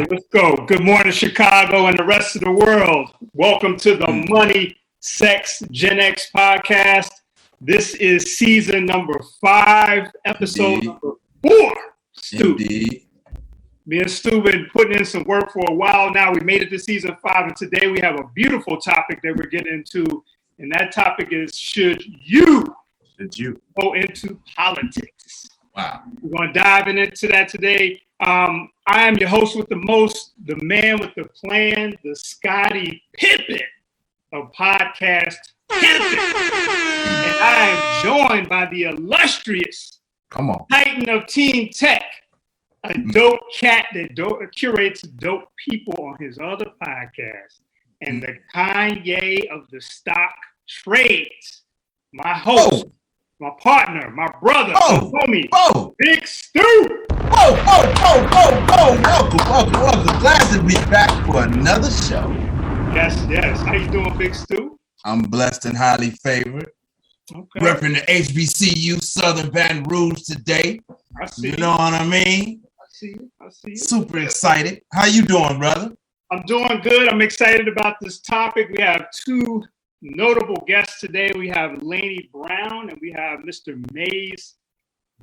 Let's go. Good morning, Chicago and the rest of the world. Welcome to the Money, Sex, Gen X podcast. This is season number 5, episode number 4. Stu. Me and Stu been putting in some work for a while now. We made it to season 5, and today we have a beautiful topic that we're getting into, and that topic is, should you go into politics? Wow. We're going to dive into that today. I am your host with the most, the man with the plan, the Scottie Pippen of podcast Pippen. And I am joined by the illustrious Titan of Team Tech, a dope cat that curates dope people on his other podcast, and the Kanye of the stock trades. My host, my partner, my brother, my homie, Big Stu. Welcome. Glad to be back for another show. Yes. How you doing, Big Stu? I'm blessed and highly favored. Okay. Repping the HBCU Southern Baton Rouge today. I see. You know what I mean? I see you. Super excited. How you doing, brother? I'm doing good. I'm excited about this topic. We have 2 notable guests today. We have Alani Brown and we have Mr. Mays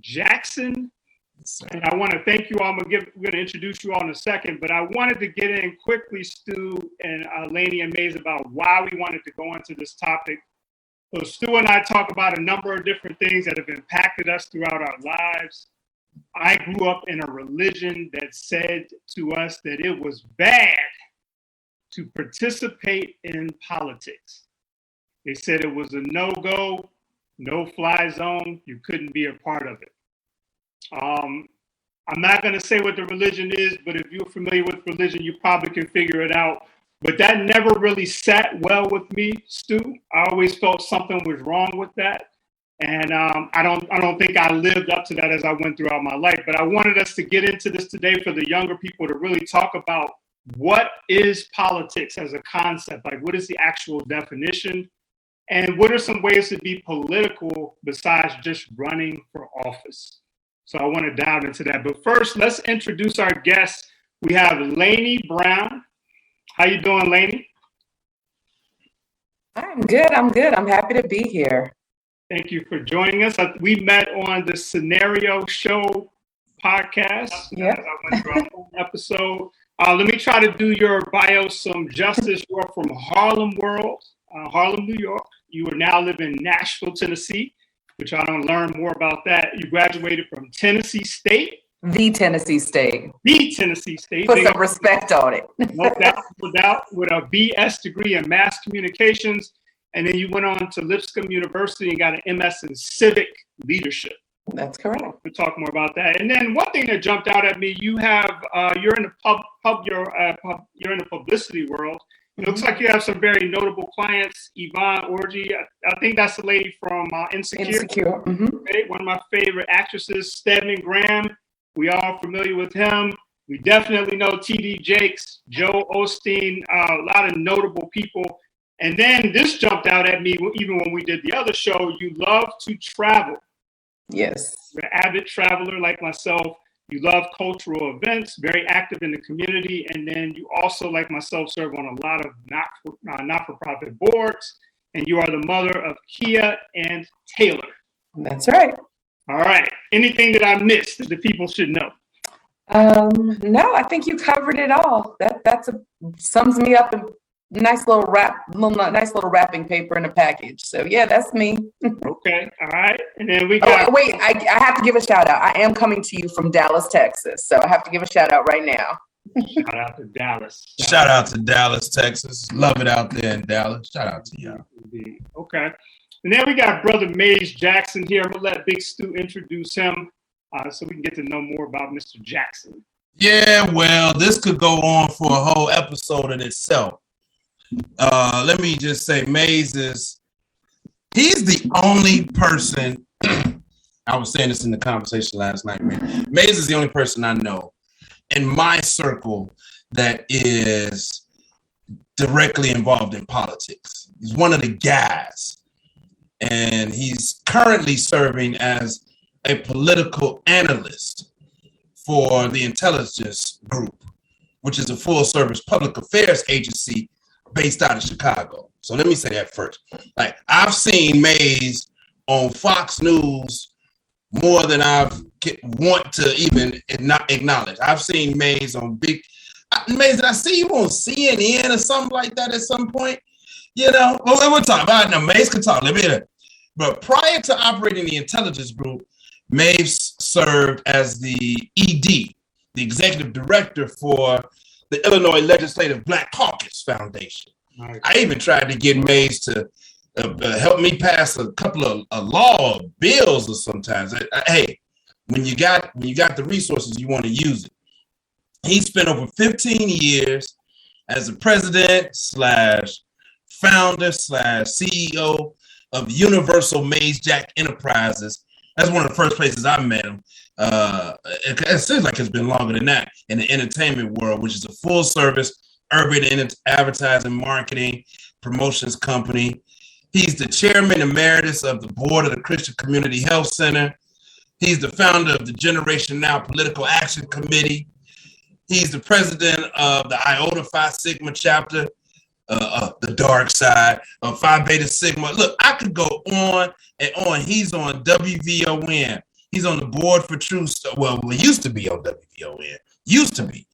Jackson. And I want to thank you all. We're going to introduce you all in a second, but I wanted to get in quickly, Stu and Alani and Mays, about why we wanted to go into this topic. So Stu and I talk about a number of different things that have impacted us throughout our lives. I grew up in a religion that said to us that it was bad to participate in politics. They said it was a no-go, no-fly zone. You couldn't be a part of it. I'm not going to say what the religion is, but if you're familiar with religion, you probably can figure it out. But that never really sat well with me, Stu. I always felt something was wrong with that. And I don't think I lived up to that as I went throughout my life. But I wanted us to get into this today for the younger people to really talk about what is politics as a concept. Like, what is the actual definition? And what are some ways to be political besides just running for office? So I want to dive into that. But first, let's introduce our guests. We have Alani Brown. How you doing, Alani? I'm good. I'm happy to be here. Thank you for joining us. We met on the Scenario Show podcast. Yeah. I went through our whole episode. Let me try to do your bio some justice. You're from Harlem, New York. You are now living in Nashville, Tennessee, which I don't learn more about that. You graduated from Tennessee State. The Tennessee State. Put some respect on it. No doubt, with a BS degree in mass communications. And then you went on to Lipscomb University and got an MS in civic leadership. That's correct. We'll talk more about that. And then one thing that jumped out at me, you have you're in the publicity world. It looks like you have some very notable clients. Yvonne Orji, I think that's the lady from Insecure. Mm-hmm. Okay? One of my favorite actresses, Stedman Graham. We are all familiar with him. We definitely know T.D. Jakes, Joe Osteen, a lot of notable people. And then this jumped out at me, even when we did the other show. You love to travel. Yes. You're an avid traveler like myself. You love cultural events, very active in the community. And then you also, like myself, serve on a lot of not-for-profit boards. And you are the mother of Kia and Taylor. That's right. All right. Anything that I missed that the people should know? No, I think you covered it all. That sums me up in nice little wrapping paper in a package. So yeah, that's me. Okay. All right. And then we got. Oh, wait, I have to give a shout out. I am coming to you from Dallas, Texas. So I have to give a shout out right now. Shout out to Dallas. Shout out to Dallas, Texas. Love it out there in Dallas. Shout out to y'all. Indeed. Okay. And then we got Brother Mays Jackson here. I'm going to let Big Stu introduce him so we can get to know more about Mr. Jackson. Yeah, well, this could go on for a whole episode in itself. Let me just say, he's the only person, I was saying this in the conversation last night, man. Mays is the only person I know in my circle that is directly involved in politics. He's one of the guys, and he's currently serving as a political analyst for the intelligence group which is a full-service public affairs agency based out of Chicago. So let me say that first. Like, I've seen Mays on Fox News more than I want to even not acknowledge. I've seen Mays on Mays, did I see you on CNN or something like that at some point? You know, well, we'll talk about it now. Mays can talk. Let me hear that. But prior to operating the intelligence group, Mays served as the ED, the executive director for the Illinois Legislative Black Caucus Foundation. Nice. I even tried to get Mays to help me pass a couple of law bills or sometimes. Hey, when you got the resources, you want to use it. He spent over 15 years as the president / founder / CEO of Universal Mays Jack Enterprises. That's one of the first places I met him. It seems like it's been longer than that in the entertainment world, which is a full service urban advertising, marketing, promotions company. He's the chairman emeritus of the board of the Christian Community Health Center. He's the founder of the Generation Now Political Action Committee. He's the president of the Iota Phi Sigma chapter, the dark side of Phi Beta Sigma. Look, I could go on and on. He's on WVON. He's on the board for True Star. Well, we used to be on WVON. Used to be.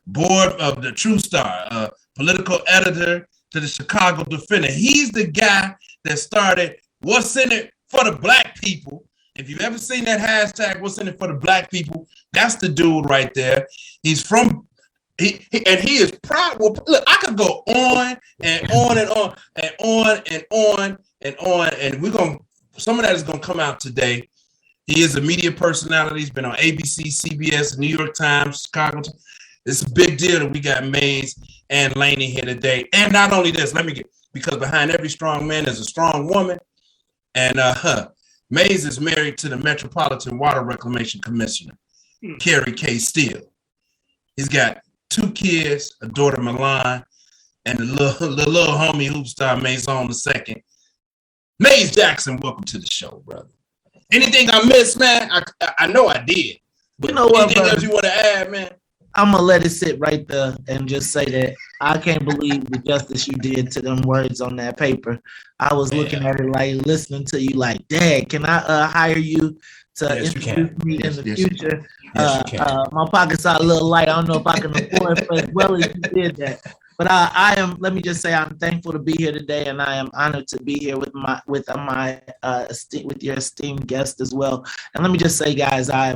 Board of the True Star, political editor to the Chicago Defender. He's the guy that started What's in It for the Black People. If you've ever seen that hashtag, What's in It for the Black People, that's the dude right there. He is proud. Well, look, I could go on and on and on and on and on and on, and some of that is gonna come out today. He is a media personality. He's been on ABC, CBS, New York Times, Chicago. It's a big deal that we got Mays and Laney here today. And not only this, because behind every strong man is a strong woman. And Mays is married to the Metropolitan Water Reclamation Commissioner, Carrie K. Steele. He's got 2 kids, a daughter, Milan, and the little homie hoop star, Mason II. Mays Jackson, welcome to the show, brother. Anything I missed, man? I know I did. But you know what, anything brother? else you want to add, man? I'm going to let it sit right there and just say that I can't believe the justice you did to them words on that paper. I was looking at it like, listening to you like, Dad, can I hire you to introduce me in the future? My pockets are a little light. I don't know if I can afford it as well as you did that. But I am. Let me just say, I'm thankful to be here today, and I am honored to be here with your esteemed guest as well. And let me just say, guys, I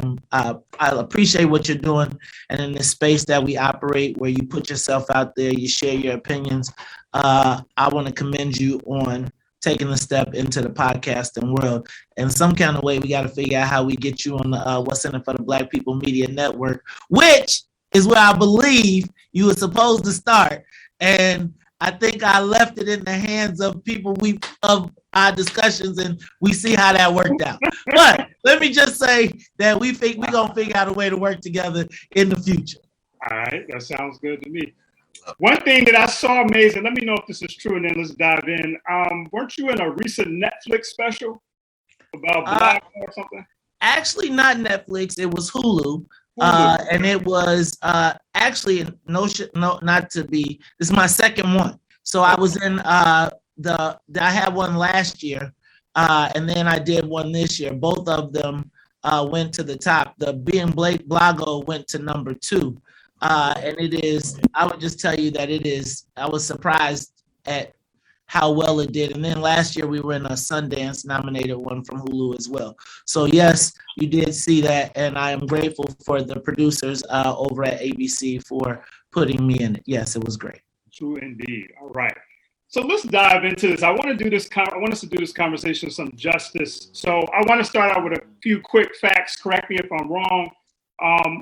appreciate what you're doing, and in this space that we operate, where you put yourself out there, you share your opinions. I want to commend you on taking a step into the podcasting world. In some kind of way, we got to figure out how we get you on the What's in It for the Black People Media Network, which is where I believe you were supposed to start. And I think I left it in the hands of people of our discussions, and we see how that worked out. But let me just say that we're going to figure out a way to work together in the future. All right, that sounds good to me. One thing that I saw, Mays, and let me know if this is true, and then let's dive in. Weren't you in a recent Netflix special about Black or something? Actually, not Netflix. It was Hulu. And it was actually this is my second one. So I was in I had one last year, and then I did one this year. Both of them went to the top. The Being Blake Blago went to number 2. And it is, I would just tell you that I was surprised at how well it did. And then last year we were in a Sundance nominated one from Hulu as well. So yes, you did see that. And I am grateful for the producers over at ABC for putting me in it. Yes, it was great. True indeed. All right. So let's dive into this. I want us to do this conversation with some justice. So I want to start out with a few quick facts. Correct me if I'm wrong.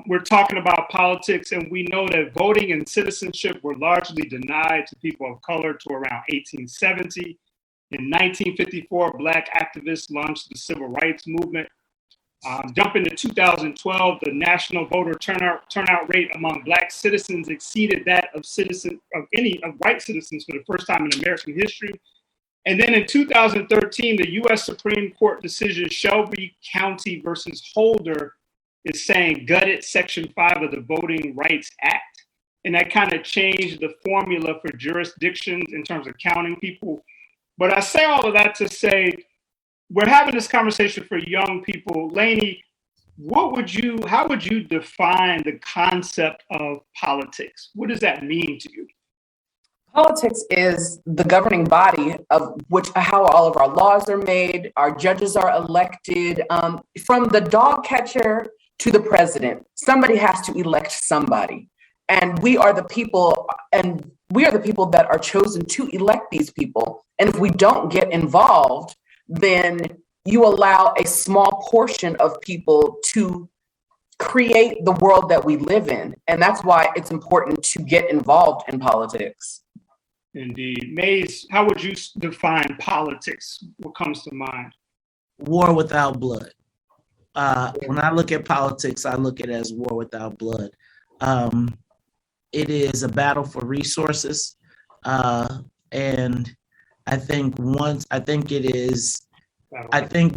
We're talking about politics, and we know that voting and citizenship were largely denied to people of color to around 1870. In 1954, Black activists launched the Civil Rights Movement. Jumping to 2012, the national voter turnout rate among Black citizens exceeded that of white citizens for the first time in American history. And then in 2013, the U.S. Supreme Court decision Shelby County versus Holder is saying gutted Section 5 of the Voting Rights Act. and that kind of changed the formula for jurisdictions in terms of counting people. But I say all of that to say, we're having this conversation for young people. Lainey, how would you define the concept of politics? What does that mean to you? Politics is the governing body of which how all of our laws are made, our judges are elected, from the dog catcher to the president. Somebody has to elect somebody. And we are the people that are chosen to elect these people. And if we don't get involved, then you allow a small portion of people to create the world that we live in. And that's why it's important to get involved in politics. Indeed. Mays, how would you define politics? What comes to mind? War without blood. When I look at politics, I look at it as war without blood. It is a battle for resources. And I think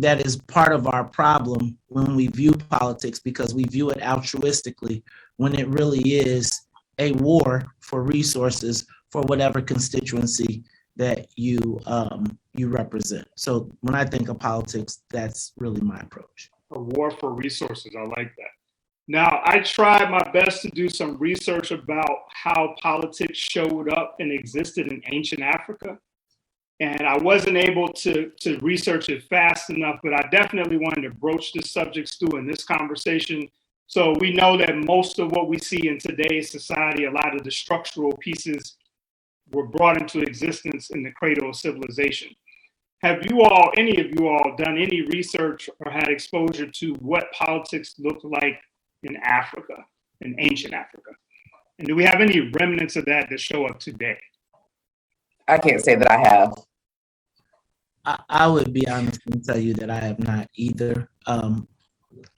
that is part of our problem when we view politics, because we view it altruistically when it really is a war for resources for whatever constituency that you represent. So when I think of politics, that's really my approach. A war for resources. I like that. Now, I tried my best to do some research about how politics showed up and existed in ancient Africa. And I wasn't able to research it fast enough, but I definitely wanted to broach this subject, Stu, in this conversation. So we know that most of what we see in today's society, a lot of the structural pieces were brought into existence in the cradle of civilization. Have you all, any of you all, done any research or had exposure to what politics looked like in Africa, in ancient Africa? And do we have any remnants of that show up today? I can't say that I have. I would be honest and tell you that I have not either.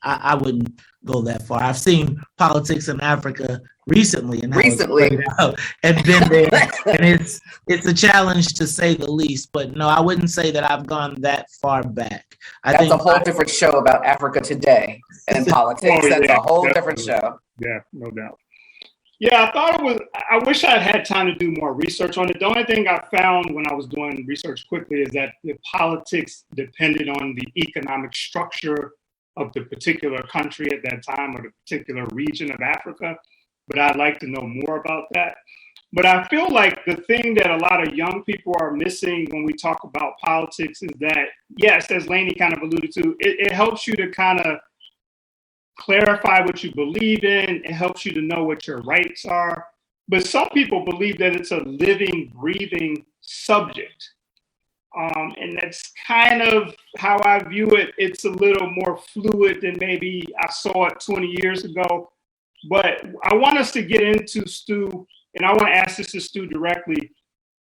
I wouldn't go that far. I've seen politics in Africa recently and been there, and it's a challenge to say the least. But no, I wouldn't say that I've gone that far back. That's a whole different show about Africa today and politics. That's a whole different show. Yeah, no doubt. Yeah, I wish I'd had time to do more research on it. The only thing I found when I was doing research quickly is that the politics depended on the economic structure of the particular country at that time or the particular region of Africa. But I'd like to know more about that. But I feel like the thing that a lot of young people are missing when we talk about politics is that, yes, as Lainey kind of alluded to, it helps you to kind of clarify what you believe in. It helps you to know what your rights are. But some people believe that it's a living, breathing subject. And that's kind of how I view it. It's a little more fluid than maybe I saw it 20 years ago. But I want us to get into, Stu, and I want to ask this to Stu directly.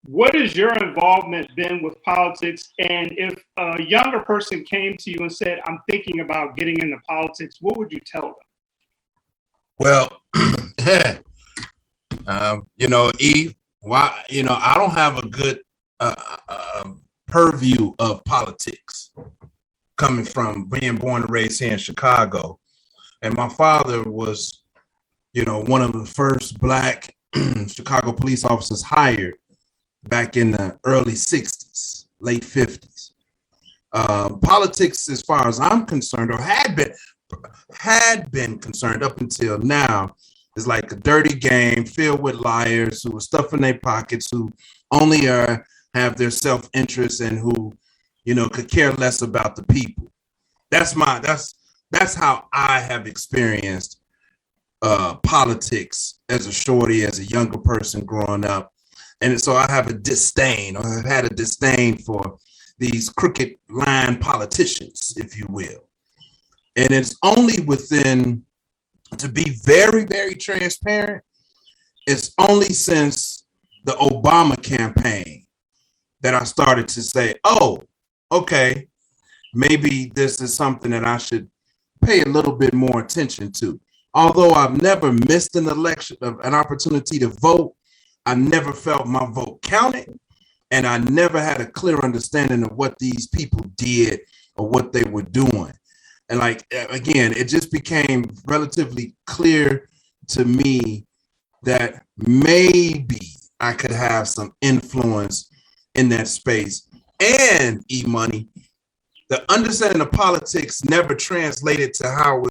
What has your involvement been with politics? And if a younger person came to you and said, I'm thinking about getting into politics, what would you tell them? Well, Eve, why, I don't have a good purview of politics coming from being born and raised here in Chicago. And my father was, one of the first Black Chicago police officers hired back in the early 60s, late 50s. Politics, as far as I'm concerned, or had been concerned up until now, is like a dirty game filled with liars who are stuffing their pockets, who only have their self-interest and who, could care less about the people. That's how I have experienced politics as a shorty, as a younger person growing up. And so I have a disdain, or have had a disdain for these crooked line politicians, if you will. And it's only to be very, very transparent, it's only since the Obama campaign that I started to say, oh, okay, maybe this is something that I should pay a little bit more attention to. Although I've never missed an election, an opportunity to vote, I never felt my vote counted, and I never had a clear understanding of what these people did or what they were doing. And again, it just became relatively clear to me that maybe I could have some influence in that space. And E-Money, the understanding of politics never translated to how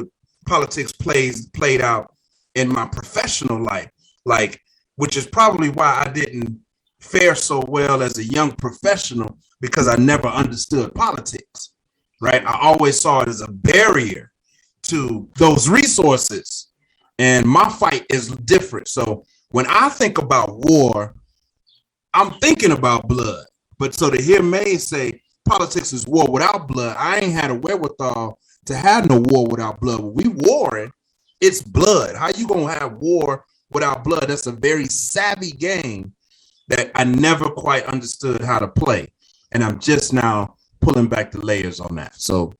politics played out in my professional life, like, which is probably why I didn't fare so well as a young professional, because I never understood politics, right? I always saw it as a barrier to those resources. And my fight is different. So when I think about war, I'm thinking about blood. But so to hear May say politics is war without blood, I ain't had a wherewithal to have no war without blood. When we warring, it's blood. How you gonna have war without blood? That's a very savvy game that I never quite understood how to play. And I'm just now pulling back the layers on that. So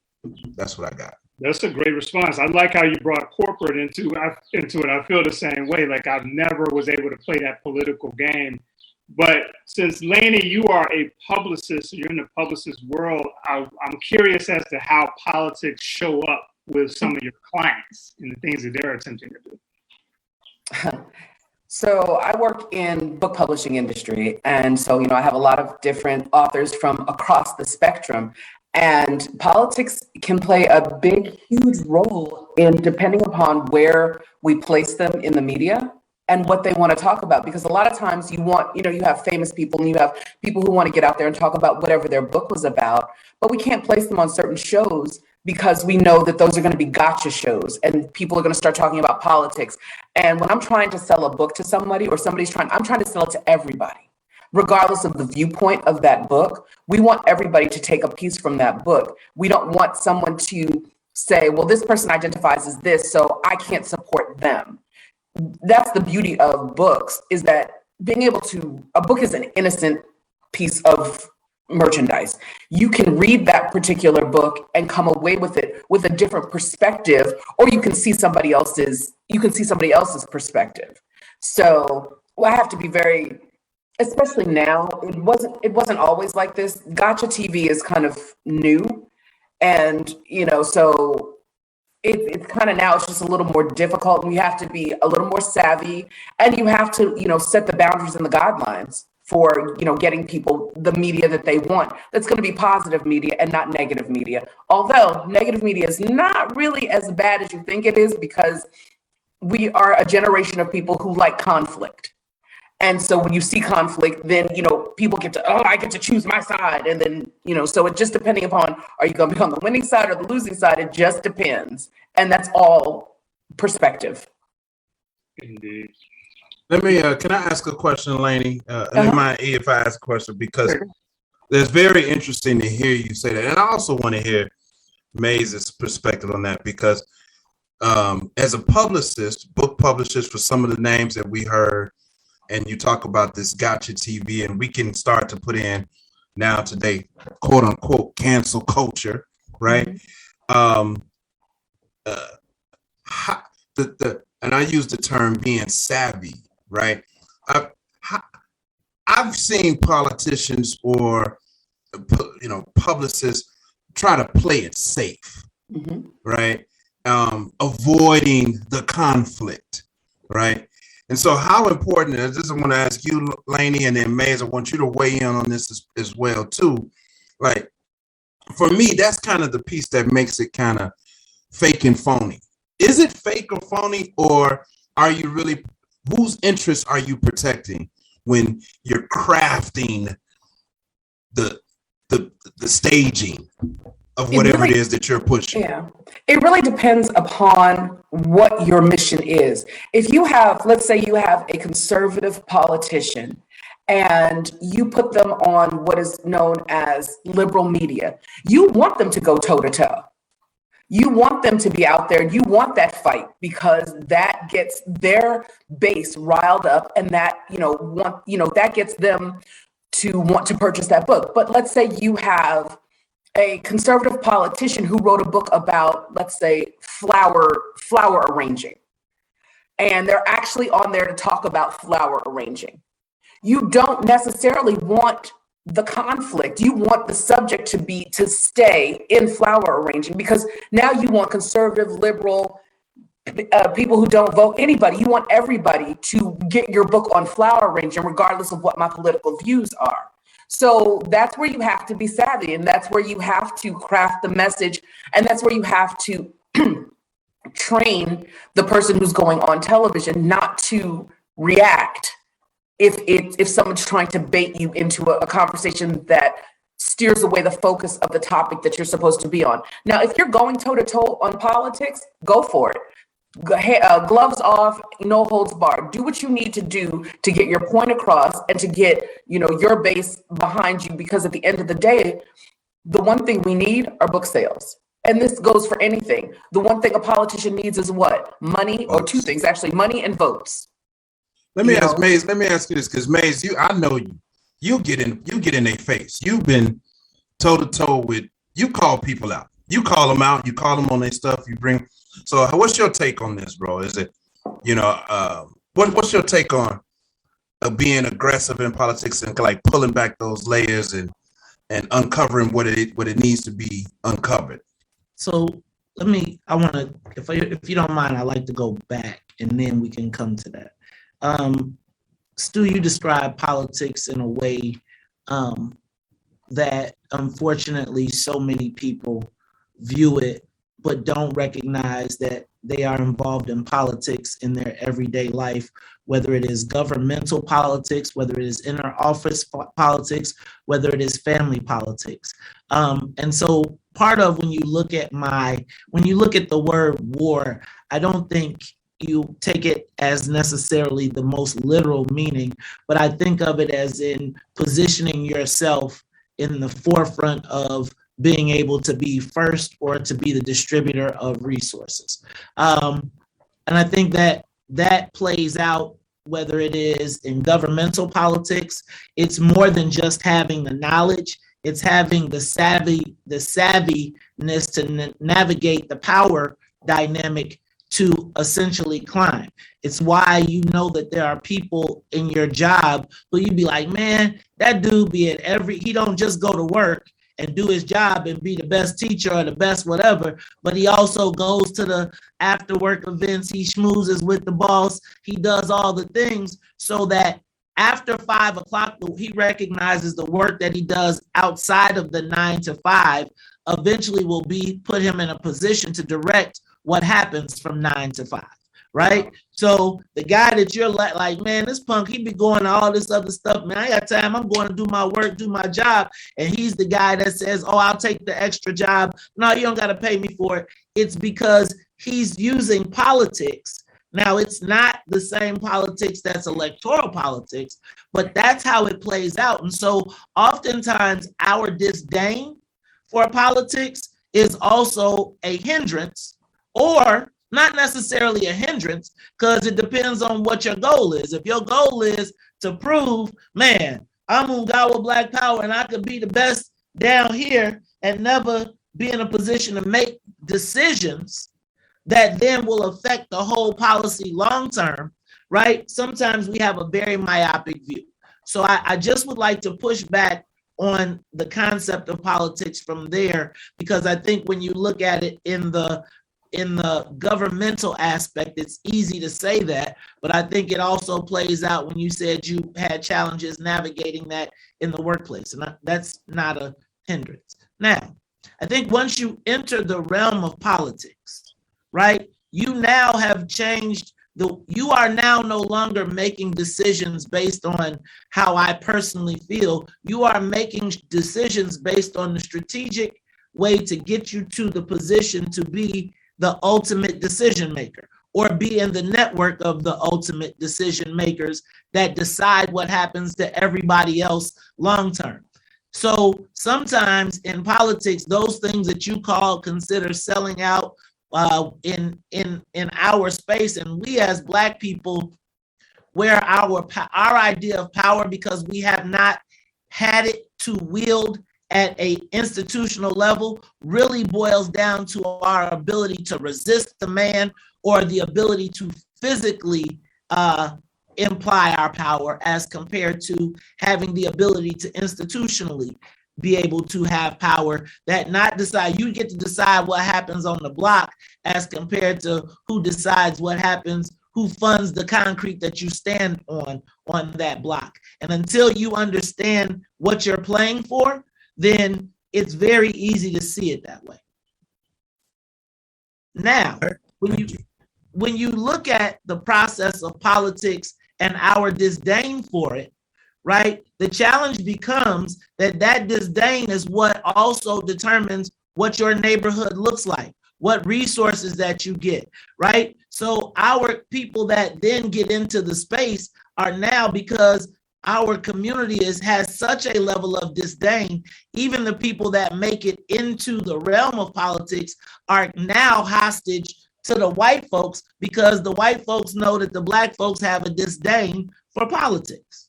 that's what I got. That's a great response. I like how you brought corporate into it. I feel the same way. Like, I've never was able to play that political game. But since Laney, you are a publicist, you're in the publicist world, I'm curious as to how politics show up with some of your clients and the things that they're attempting to do. So I work in book publishing industry. And so, I have a lot of different authors from across the spectrum. And politics can play a big, huge role in depending upon where we place them in the media and what they want to talk about. Because a lot of times you have famous people and you have people who want to get out there and talk about whatever their book was about, but we can't place them on certain shows because we know that those are going to be gotcha shows and people are going to start talking about politics. And when I'm trying to sell a book to somebody or I'm trying to sell it to everybody. Regardless of the viewpoint of that book, we want everybody to take a piece from that book. We don't want someone to say, well, this person identifies as this, so I can't support them. That's the beauty of books, is that a book is an innocent piece of merchandise. You can read that particular book and come away with it with a different perspective, or you can see somebody else's perspective. So I have to be very, especially now, it wasn't always like this. Gotcha TV is kind of new. And, so it's kind of now it's just a little more difficult, and you have to be a little more savvy, and you have to, set the boundaries and the guidelines for, getting people the media that they want. That's going to be positive media and not negative media. Although negative media is not really as bad as you think it is, because we are a generation of people who like conflict. And so when you see conflict, then, people I get to choose my side. And then, so it just depending upon, are you going to be on the winning side or the losing side? It just depends. And that's all perspective. Indeed. Let me, can I ask a question, Laney? And mind if I ask a question, because it's very interesting to hear you say that. And I also want to hear Maze's perspective on that, because as a publicist, book publicist, for some of the names that we heard, and you talk about this gotcha TV, and we can start to put in now today, quote unquote, cancel culture, right? Mm-hmm. And I use the term being savvy, right? I've seen politicians or, publicists try to play it safe, mm-hmm. right? Avoiding the conflict, right? And so how important is this? I want to ask you, Laney, and then Maze, I want you to weigh in on this as well, too. Like, for me, that's kind of the piece that makes it kind of fake and phony. Is it fake or phony, or are you really, whose interests are you protecting when you're crafting the staging of whatever it is that you're pushing? Yeah, it really depends upon what your mission is. If you have, let's say you have a conservative politician and you put them on what is known as liberal media, you want them to go toe to toe. You want them to be out there. You want that fight, because that gets their base riled up, and that, that gets them to want to purchase that book. But let's say you have a conservative politician who wrote a book about, let's say, flower arranging. And they're actually on there to talk about flower arranging. You don't necessarily want the conflict. You want the subject to stay in flower arranging, because now you want conservative, liberal people who don't vote, anybody. You want everybody to get your book on flower arranging, regardless of what my political views are. So that's where you have to be savvy, and that's where you have to craft the message, and that's where you have to train the person who's going on television not to react if someone's trying to bait you into a conversation that steers away the focus of the topic that you're supposed to be on. Now, if you're going toe-to-toe on politics, go for it. Gloves off, no holds barred. Do what you need to do to get your point across and to get, your base behind you, because at the end of the day, the one thing we need are book sales. And this goes for anything. The one thing a politician needs is what? Money, or two things, actually, money and votes. Let me ask Maze, let me ask you this, because Maze, I know you. You get in their face. You've been toe-to-toe with, you call people out. You call them out, you call them on their stuff, you bring. So what's your take on this, bro? Is it, what's your take on being aggressive in politics and like pulling back those layers and uncovering what it needs to be uncovered? So if you don't mind, I'd like to go back and then we can come to that. Stu, you described politics in a way that unfortunately so many people view it, but don't recognize that they are involved in politics in their everyday life, whether it is governmental politics, whether it is inner office politics, whether it is family politics. And so part of when you look at the word war, I don't think you take it as necessarily the most literal meaning, but I think of it as in positioning yourself in the forefront of being able to be first or to be the distributor of resources. And I think that plays out whether it is in governmental politics. It's more than just having the knowledge, it's having the savviness to navigate the power dynamic to essentially climb. It's why that there are people in your job who you'd be like, man, that dude he don't just go to work and do his job and be the best teacher or the best whatever, but he also goes to the after work events, he schmoozes with the boss, he does all the things so that after 5 o'clock, he recognizes the work that he does outside of the 9 to 5 eventually will put him in a position to direct what happens from 9 to 5, right? So the guy that you're like, man, this punk, he be going to all this other stuff, man, I got time, I'm going to do my work, do my job, and he's the guy that says, oh, I'll take the extra job. No, you don't got to pay me for it. It's because he's using politics. Now, it's not the same politics that's electoral politics, but that's how it plays out. And so oftentimes our disdain for politics is also a hindrance, or not necessarily a hindrance, because it depends on what your goal is. If your goal is to prove, man, I'm Ungawa Black Power and I could be the best down here and never be in a position to make decisions that then will affect the whole policy long term, right? Sometimes we have a very myopic view. So I just would like to push back on the concept of politics from there, because I think when you look at it in the governmental aspect, it's easy to say that, but I think it also plays out when you said you had challenges navigating that in the workplace, and that's not a hindrance. Now, I think once you enter the realm of politics, right, you now have changed you are now no longer making decisions based on how I personally feel. You are making decisions based on the strategic way to get you to the position to be the ultimate decision maker, or be in the network of the ultimate decision makers that decide what happens to everybody else long term. So sometimes in politics, those things that you consider selling out in our space, and we as Black people wear our idea of power because we have not had it to wield at a institutional level, really boils down to our ability to resist the man, or the ability to physically imply our power, as compared to having the ability to institutionally be able to have power, that not decide, you get to decide what happens on the block as compared to who decides what happens, who funds the concrete that you stand on that block. And until you understand what you're playing for, then it's very easy to see it that way. Now, when you look at the process of politics and our disdain for it, right? The challenge becomes that disdain is what also determines what your neighborhood looks like, what resources that you get, right? So our people that then get into the space are now, because our community has such a level of disdain, even the people that make it into the realm of politics are now hostage to the white folks, because the white folks know that the black folks have a disdain for politics.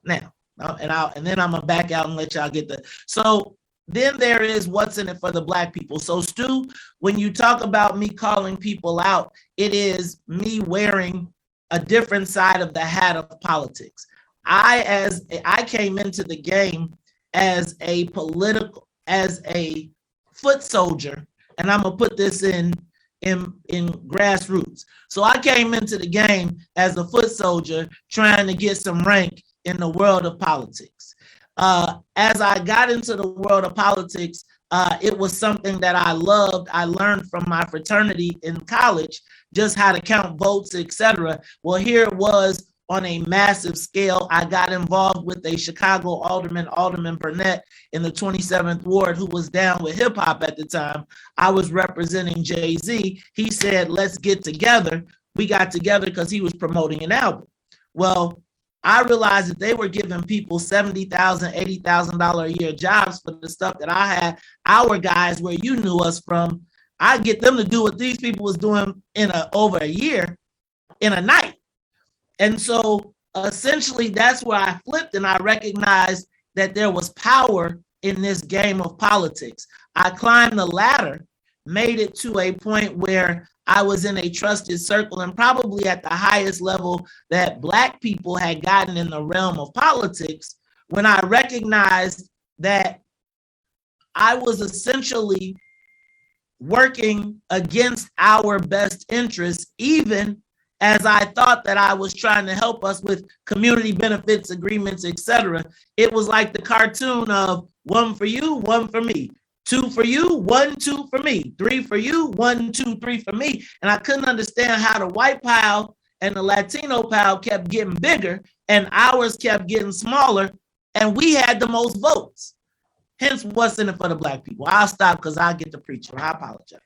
Now, and then I'm gonna back out and let y'all get the. So then there is what's in it for the black people. So Stu, when you talk about me calling people out, it is me wearing a different side of the hat of politics. I came into the game as a foot soldier, and I'm gonna put this in grassroots. So I came into the game as a foot soldier trying to get some rank in the world of politics. As I got into the world of politics, it was something that I loved. I learned from my fraternity in college just how to count votes, etc. Well, here it was on a massive scale. I got involved with a Chicago Alderman Burnett in the 27th Ward, who was down with hip hop at the time. I was representing Jay-Z. He said, let's get together. We got together because he was promoting an album. Well, I realized that they were giving people $70,000, $80,000 a year jobs for the stuff that I had. Our guys, where you knew us from, I get them to do what these people was doing over a year in a night. And so essentially that's where I flipped, and I recognized that there was power in this game of politics. I climbed the ladder, made it to a point where I was in a trusted circle, and probably at the highest level that Black people had gotten in the realm of politics, when I recognized that I was essentially working against our best interests, even as I thought that I was trying to help us with community benefits agreements, etc. It was like the cartoon of 1 for you, 1 for me. 2 for you, 1, 2 for me. 3 for you, 1, 2, 3 for me. And I couldn't understand how the white pile and the Latino pile kept getting bigger and ours kept getting smaller, and we had the most votes. Hence, what's in it for the Black people? I'll stop because I get to preach. I apologize.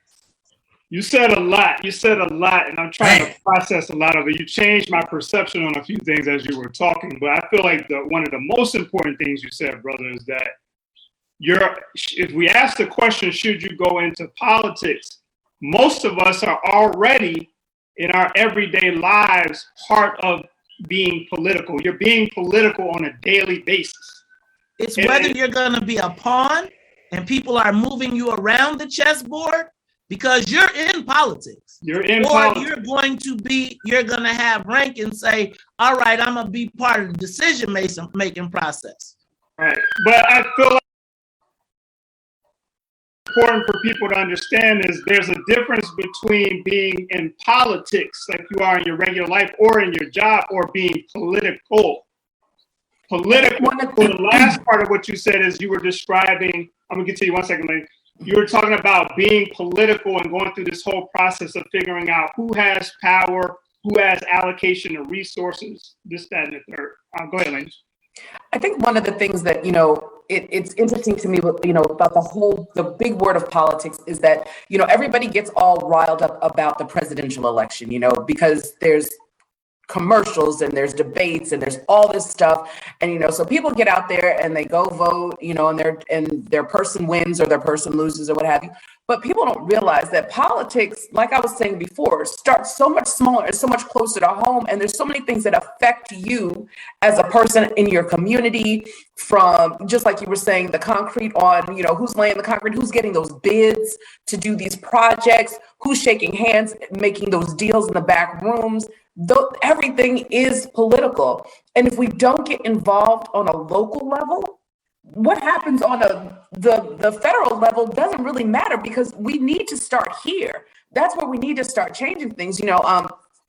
You said a lot. And I'm trying to process a lot of it. You changed my perception on a few things as you were talking, but I feel like one of the most important things you said, brother, is that if we ask the question, should you go into politics? Most of us are already in our everyday lives part of being political. You're being political on a daily basis. It's whether you're going to be a pawn and people are moving you around the chessboard because you're in politics. You're going to have rank and say, all right, I'm going to be part of the decision making process. Right. But I feel like important for people to understand is there's a difference between being in politics like you are in your regular life or in your job, or being political. The last part of what you said is you were describing, I'm gonna get to you 1 second later. You were talking about being political and going through this whole process of figuring out who has power, who has allocation of resources, this, that, and the third. Go ahead, Lane. I think one of the things that, it's interesting to me, about the big word of politics is that, everybody gets all riled up about the presidential election, because there's commercials and there's debates and there's all this stuff. And, so people get out there and they go vote, and their person wins or their person loses or what have you. But people don't realize that politics, like I was saying before, starts so much smaller and so much closer to home. And there's so many things that affect you as a person in your community, from just like you were saying, the concrete on, who's laying the concrete, who's getting those bids to do these projects, who's shaking hands, making those deals in the back rooms. Everything is political. And if we don't get involved on a local level, what happens on the federal level doesn't really matter, because we need to start here. That's where we need to start changing things.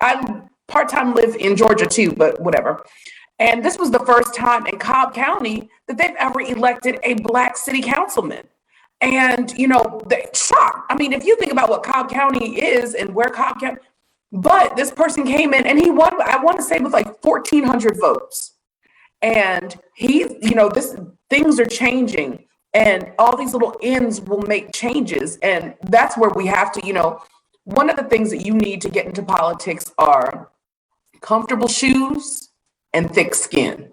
I part-time live in Georgia too, but whatever. And this was the first time in Cobb County that they've ever elected a Black city councilman. And, they shocked. I mean, if you think about what Cobb County is and where Cobb County, but this person came in and he won, I want to say, with like 1,400 votes. And things are changing, and all these little ends will make changes. And that's where we have to, one of the things that you need to get into politics are comfortable shoes and thick skin.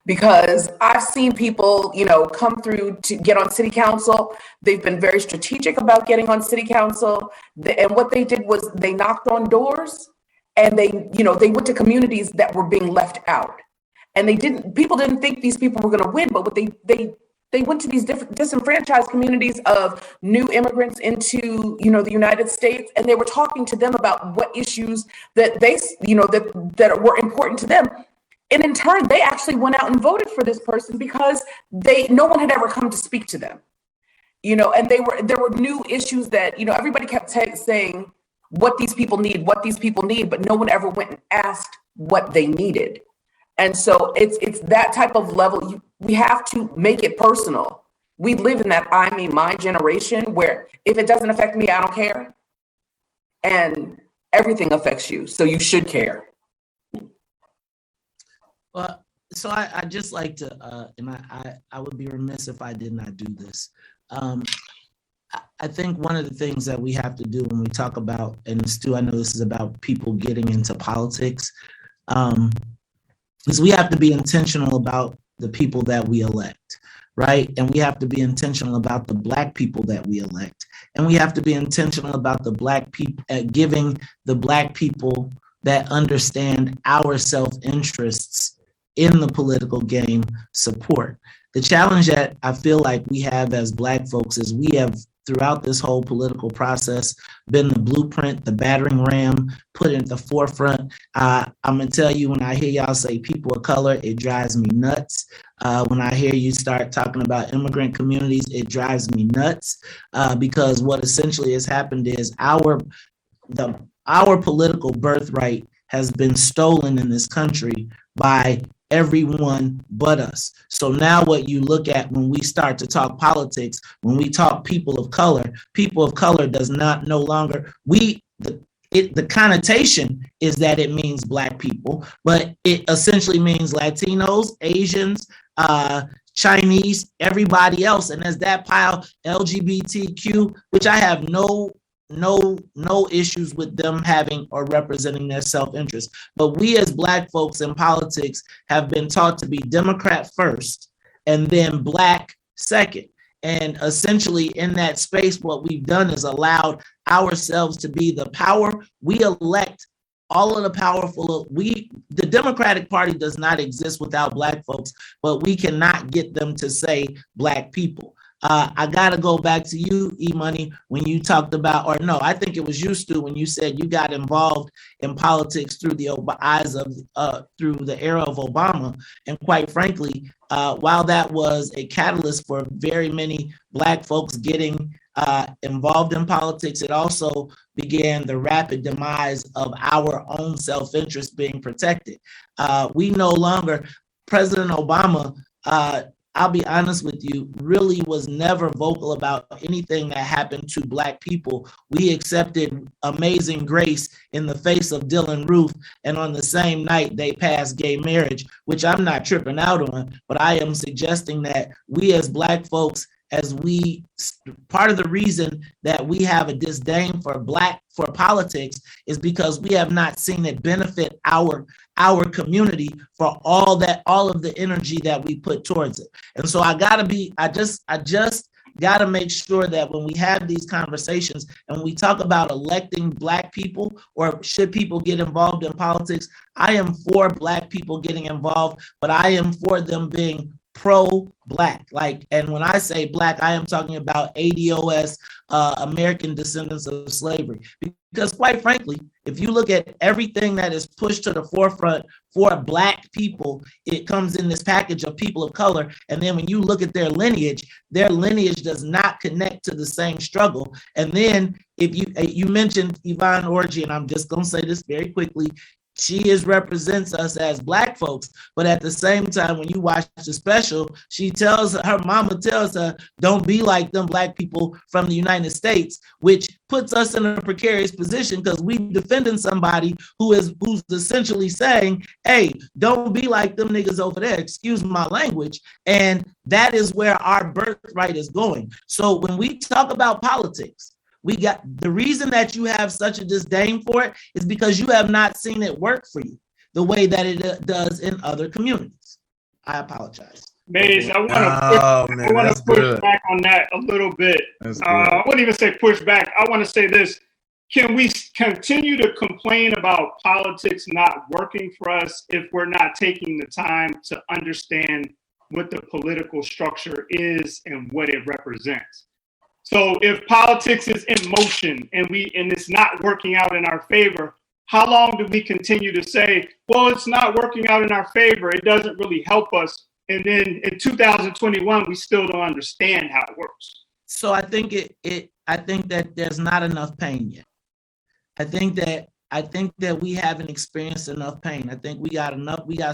Because I've seen people, come through to get on city council. They've been very strategic about getting on city council. And what they did was they knocked on doors, and they went to communities that were being left out. And people didn't think these people were going to win, but what they went to these different disenfranchised communities of new immigrants into, the United States. And they were talking to them about what issues that that were important to them. And in turn, they actually went out and voted for this person because no one had ever come to speak to them, and there were new issues that, everybody kept saying what these people need, but no one ever went and asked what they needed. And so it's that type of level. We have to make it personal. We live in that I, me, my generation where if it doesn't affect me, I don't care. And everything affects you, so you should care. Well, so I just like to, and I would be remiss if I did not do this. I think one of the things that we have to do when we talk about, and Stu, I know this is about people getting into politics, is we have to be intentional about the people that we elect, right? And we have to be intentional about the Black people that we elect. And we have to be intentional about the Black people, giving the Black people that understand our self-interests in the political game support. The challenge that I feel like we have as Black folks is we have, throughout this whole political process, been the blueprint, the battering ram, put it at the forefront. I'm gonna tell you, when I hear y'all say people of color, it drives me nuts. When I hear you start talking about immigrant communities, it drives me nuts, because what essentially has happened is our political birthright has been stolen in this country by everyone but us. So now what you look at when we start to talk politics, when we talk people of color does not no longer, the connotation is that it means Black people, but it essentially means Latinos, Asians, Chinese, everybody else. And as that pile, LGBTQ, which I have no issues with them having or representing their self-interest. But we as Black folks in politics have been taught to be Democrat first and then Black second. And essentially in that space, what we've done is allowed ourselves to be the power. We elect all of the powerful. The Democratic Party does not exist without Black folks, but we cannot get them to say Black people. I got to go back to you, E-Money, when you talked about, or no, I think it was you, Stu, when you said you got involved in politics through the eyes of, through the era of Obama. And quite frankly, while that was a catalyst for very many Black folks getting involved in politics, it also began the rapid demise of our own self-interest being protected. We no longer, President Obama, I'll be honest with you, really was never vocal about anything that happened to Black people. We accepted Amazing Grace in the face of Dylan Roof, and on the same night they passed gay marriage, which I'm not tripping out on, but I am suggesting that we as Black folks, part of the reason that we have a disdain for politics is because we have not seen it benefit our community for all of the energy that we put towards it. And so I just gotta make sure that when we have these conversations and we talk about electing Black people or should people get involved in politics, I am for Black people getting involved, but I am for them being pro-Black. And when I say Black, I am talking about ADOS, American descendants of slavery, Because quite frankly, if you look at everything that is pushed to the forefront for Black people, it comes in this package of people of color. And then when you look at their lineage does not connect to the same struggle. And then if you mentioned Yvonne Orji, and I'm just going to say this very quickly, she represents us as Black folks, but at the same time, when you watch the special, her mama tells her, don't be like them Black people from the United States, which puts us in a precarious position because we defending somebody who's essentially saying, hey, don't be like them niggas over there, excuse my language. And that is where our birthright is going. So when we talk about politics, the reason that you have such a disdain for it is because you have not seen it work for you the way that it does in other communities. I apologize. Mays, I want to push back on that a little bit. I wouldn't even say push back. I want to say this. Can we continue to complain about politics not working for us if we're not taking the time to understand what the political structure is and what it represents? So if politics is in motion and it's not working out in our favor, how long do we continue to say, well, it's not working out in our favor, it doesn't really help us, and then in 2021 we still don't understand how it works? So I think I think that there's not enough pain yet. I think that we haven't experienced enough pain. I think we got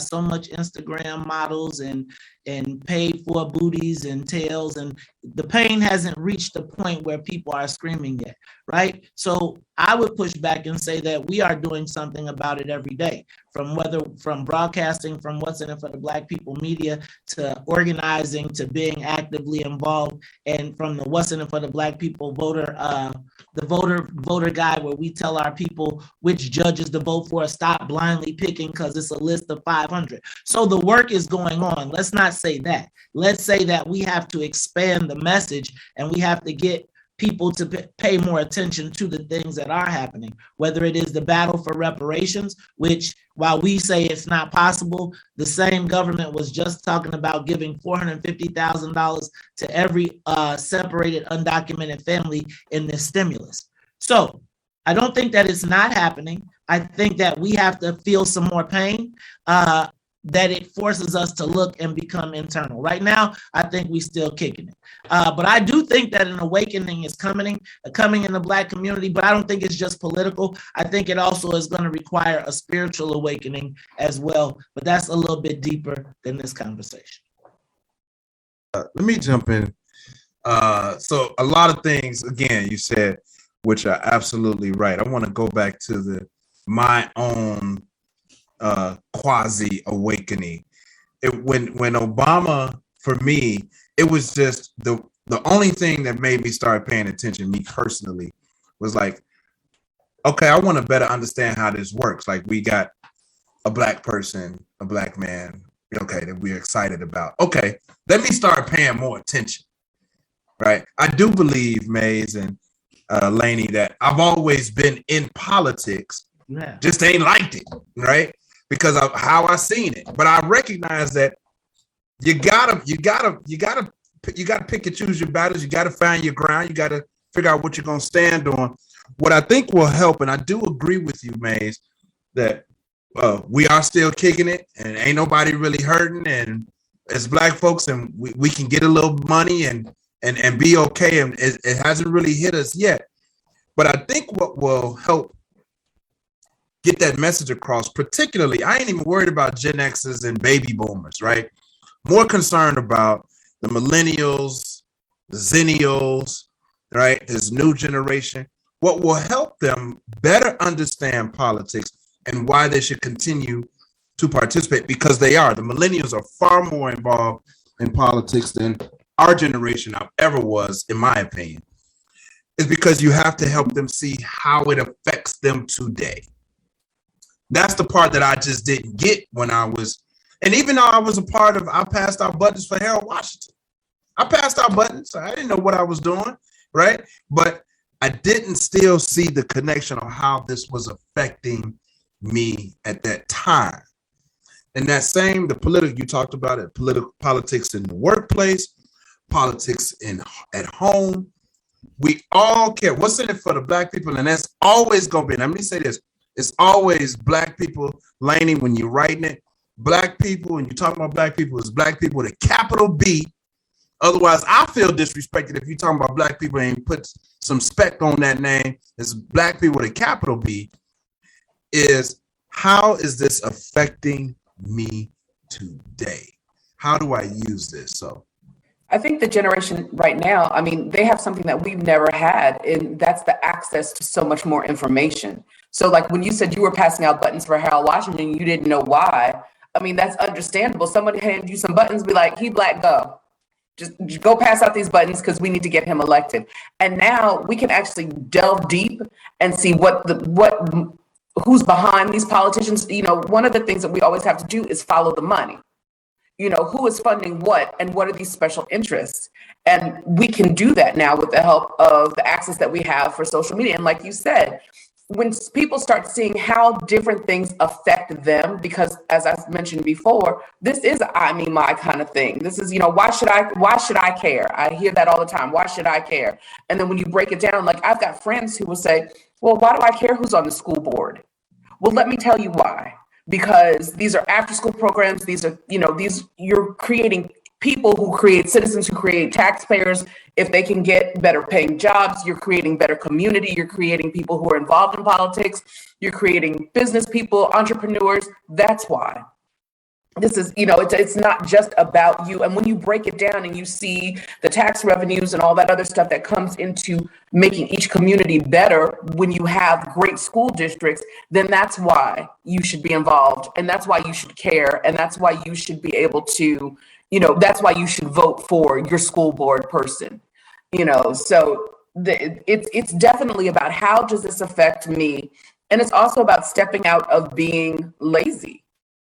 so much Instagram models and paid for booties and tails, and the pain hasn't reached the point where people are screaming yet, right? So I would push back and say that we are doing something about it every day, from broadcasting, from What's in It for the Black People media, to organizing, to being actively involved, and from the What's in It for the Black People voter guide, where we tell our people which judges to vote for. Stop blindly picking because it's a list of 500. So the work is going on. Let's not say that. Let's say that we have to expand the message and we have to get people to pay more attention to the things that are happening, whether it is the battle for reparations, which, while we say it's not possible, the same government was just talking about giving $450,000 to every separated undocumented family in this stimulus. So I don't think that it's not happening. I think that we have to feel some more pain, that it forces us to look and become internal. Right now, I think we still kicking it. But I do think that an awakening is coming in the Black community, but I don't think it's just political. I think it also is going to require a spiritual awakening as well, but that's a little bit deeper than this conversation. Let me jump in. So a lot of things, again, you said, which are absolutely right. I want to go back to my own quasi awakening. When Obama, for me, it was just the only thing that made me start paying attention, me personally, was like, okay, I want to better understand how this works. Like, we got a Black person, a Black man, okay, that we're excited about. Okay, let me start paying more attention, right? I do believe, Mays and Laney, that I've always been in politics, just ain't liked it, right? Because of how I seen it. But I recognize that you gotta pick and choose your battles. You gotta find your ground. You gotta figure out what you're gonna stand on. What I think will help, and I do agree with you, Mays, that we are still kicking it and ain't nobody really hurting. And as Black folks, and we can get a little money and be okay. And it hasn't really hit us yet. But I think what will help get that message across, particularly, I ain't even worried about Gen X's and baby boomers, right? More concerned about the millennials, the zennials, right? This new generation. What will help them better understand politics and why they should continue to participate, because they are. The millennials are far more involved in politics than our generation ever was, in my opinion, is because you have to help them see how it affects them today. That's the part that I just didn't get when I was, and even though I was a part of, I passed out buttons for Harold Washington. I passed out buttons. I didn't know what I was doing, right? But I didn't still see the connection of how this was affecting me at that time. And that same, the political, you talked about it, politics in the workplace, politics at home, We all care. What's in it for the black people? And that's always going to be. Let me say this. It's always black people, Laney, when you're writing it. Black people, when you're talking about black people, it's black people with a capital B. Otherwise, I feel disrespected if you're talking about black people and put some spec on that name. It's black people with a capital B. Is how is this affecting me today? How do I use this? So I think the generation right now, I mean, they have something that we've never had, and that's the access to so much more information. So like when you said you were passing out buttons for Harold Washington, you didn't know why. I mean, that's understandable. Somebody hand you some buttons, be like, he black, go. Just go pass out these buttons because we need to get him elected. And now we can actually delve deep and see who's behind these politicians. You know, one of the things that we always have to do is follow the money. You know, who is funding what and what are these special interests? And we can do that now with the help of the access that we have for social media. And like you said, when people start seeing how different things affect them, because as I mentioned before, this is I mean my kind of thing. This is, you know, why should I care? I hear that all the time. Why should I care? And then when you break it down, like I've got friends who will say, well, why do I care who's on the school board? Well, let me tell you why. Because these are after school programs. These are, you know, you're creating people who create citizens, who create taxpayers. If they can get better paying jobs, you're creating better community. You're creating people who are involved in politics. You're creating business people, entrepreneurs. That's why. This is, you know, it's not just about you. And when you break it down and you see the tax revenues and all that other stuff that comes into making each community better, when you have great school districts, then that's why you should be involved. And that's why you should care. And that's why you should be able to, you know, that's why you should vote for your school board person, you know. So it's definitely about how does this affect me? And it's also about stepping out of being lazy.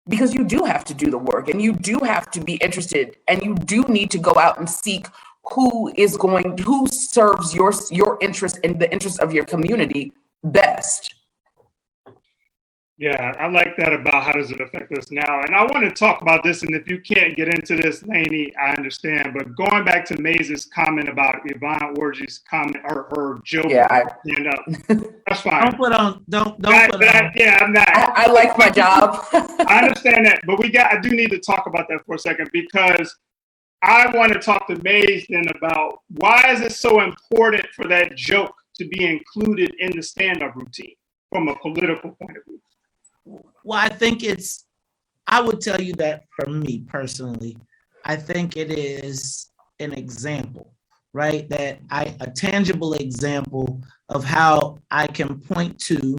Because you do have to do the work and you do have to be interested and you do need to go out and seek who serves your interest and the interest of your community best. Yeah, I like that about how does it affect us now. And I want to talk about this, and if you can't get into this, Laney, I understand. But going back to Maze's comment about Yvonne Orji's comment or her joke, stand up, that's fine. Don't put on. Yeah, I'm not. I like my job. I understand that, but I do need to talk about that for a second, because I want to talk to Maze then about why is it so important for that joke to be included in the stand-up routine from a political point of view. Well, I would tell you that for me personally, I think it is an example, right? A tangible example of how I can point to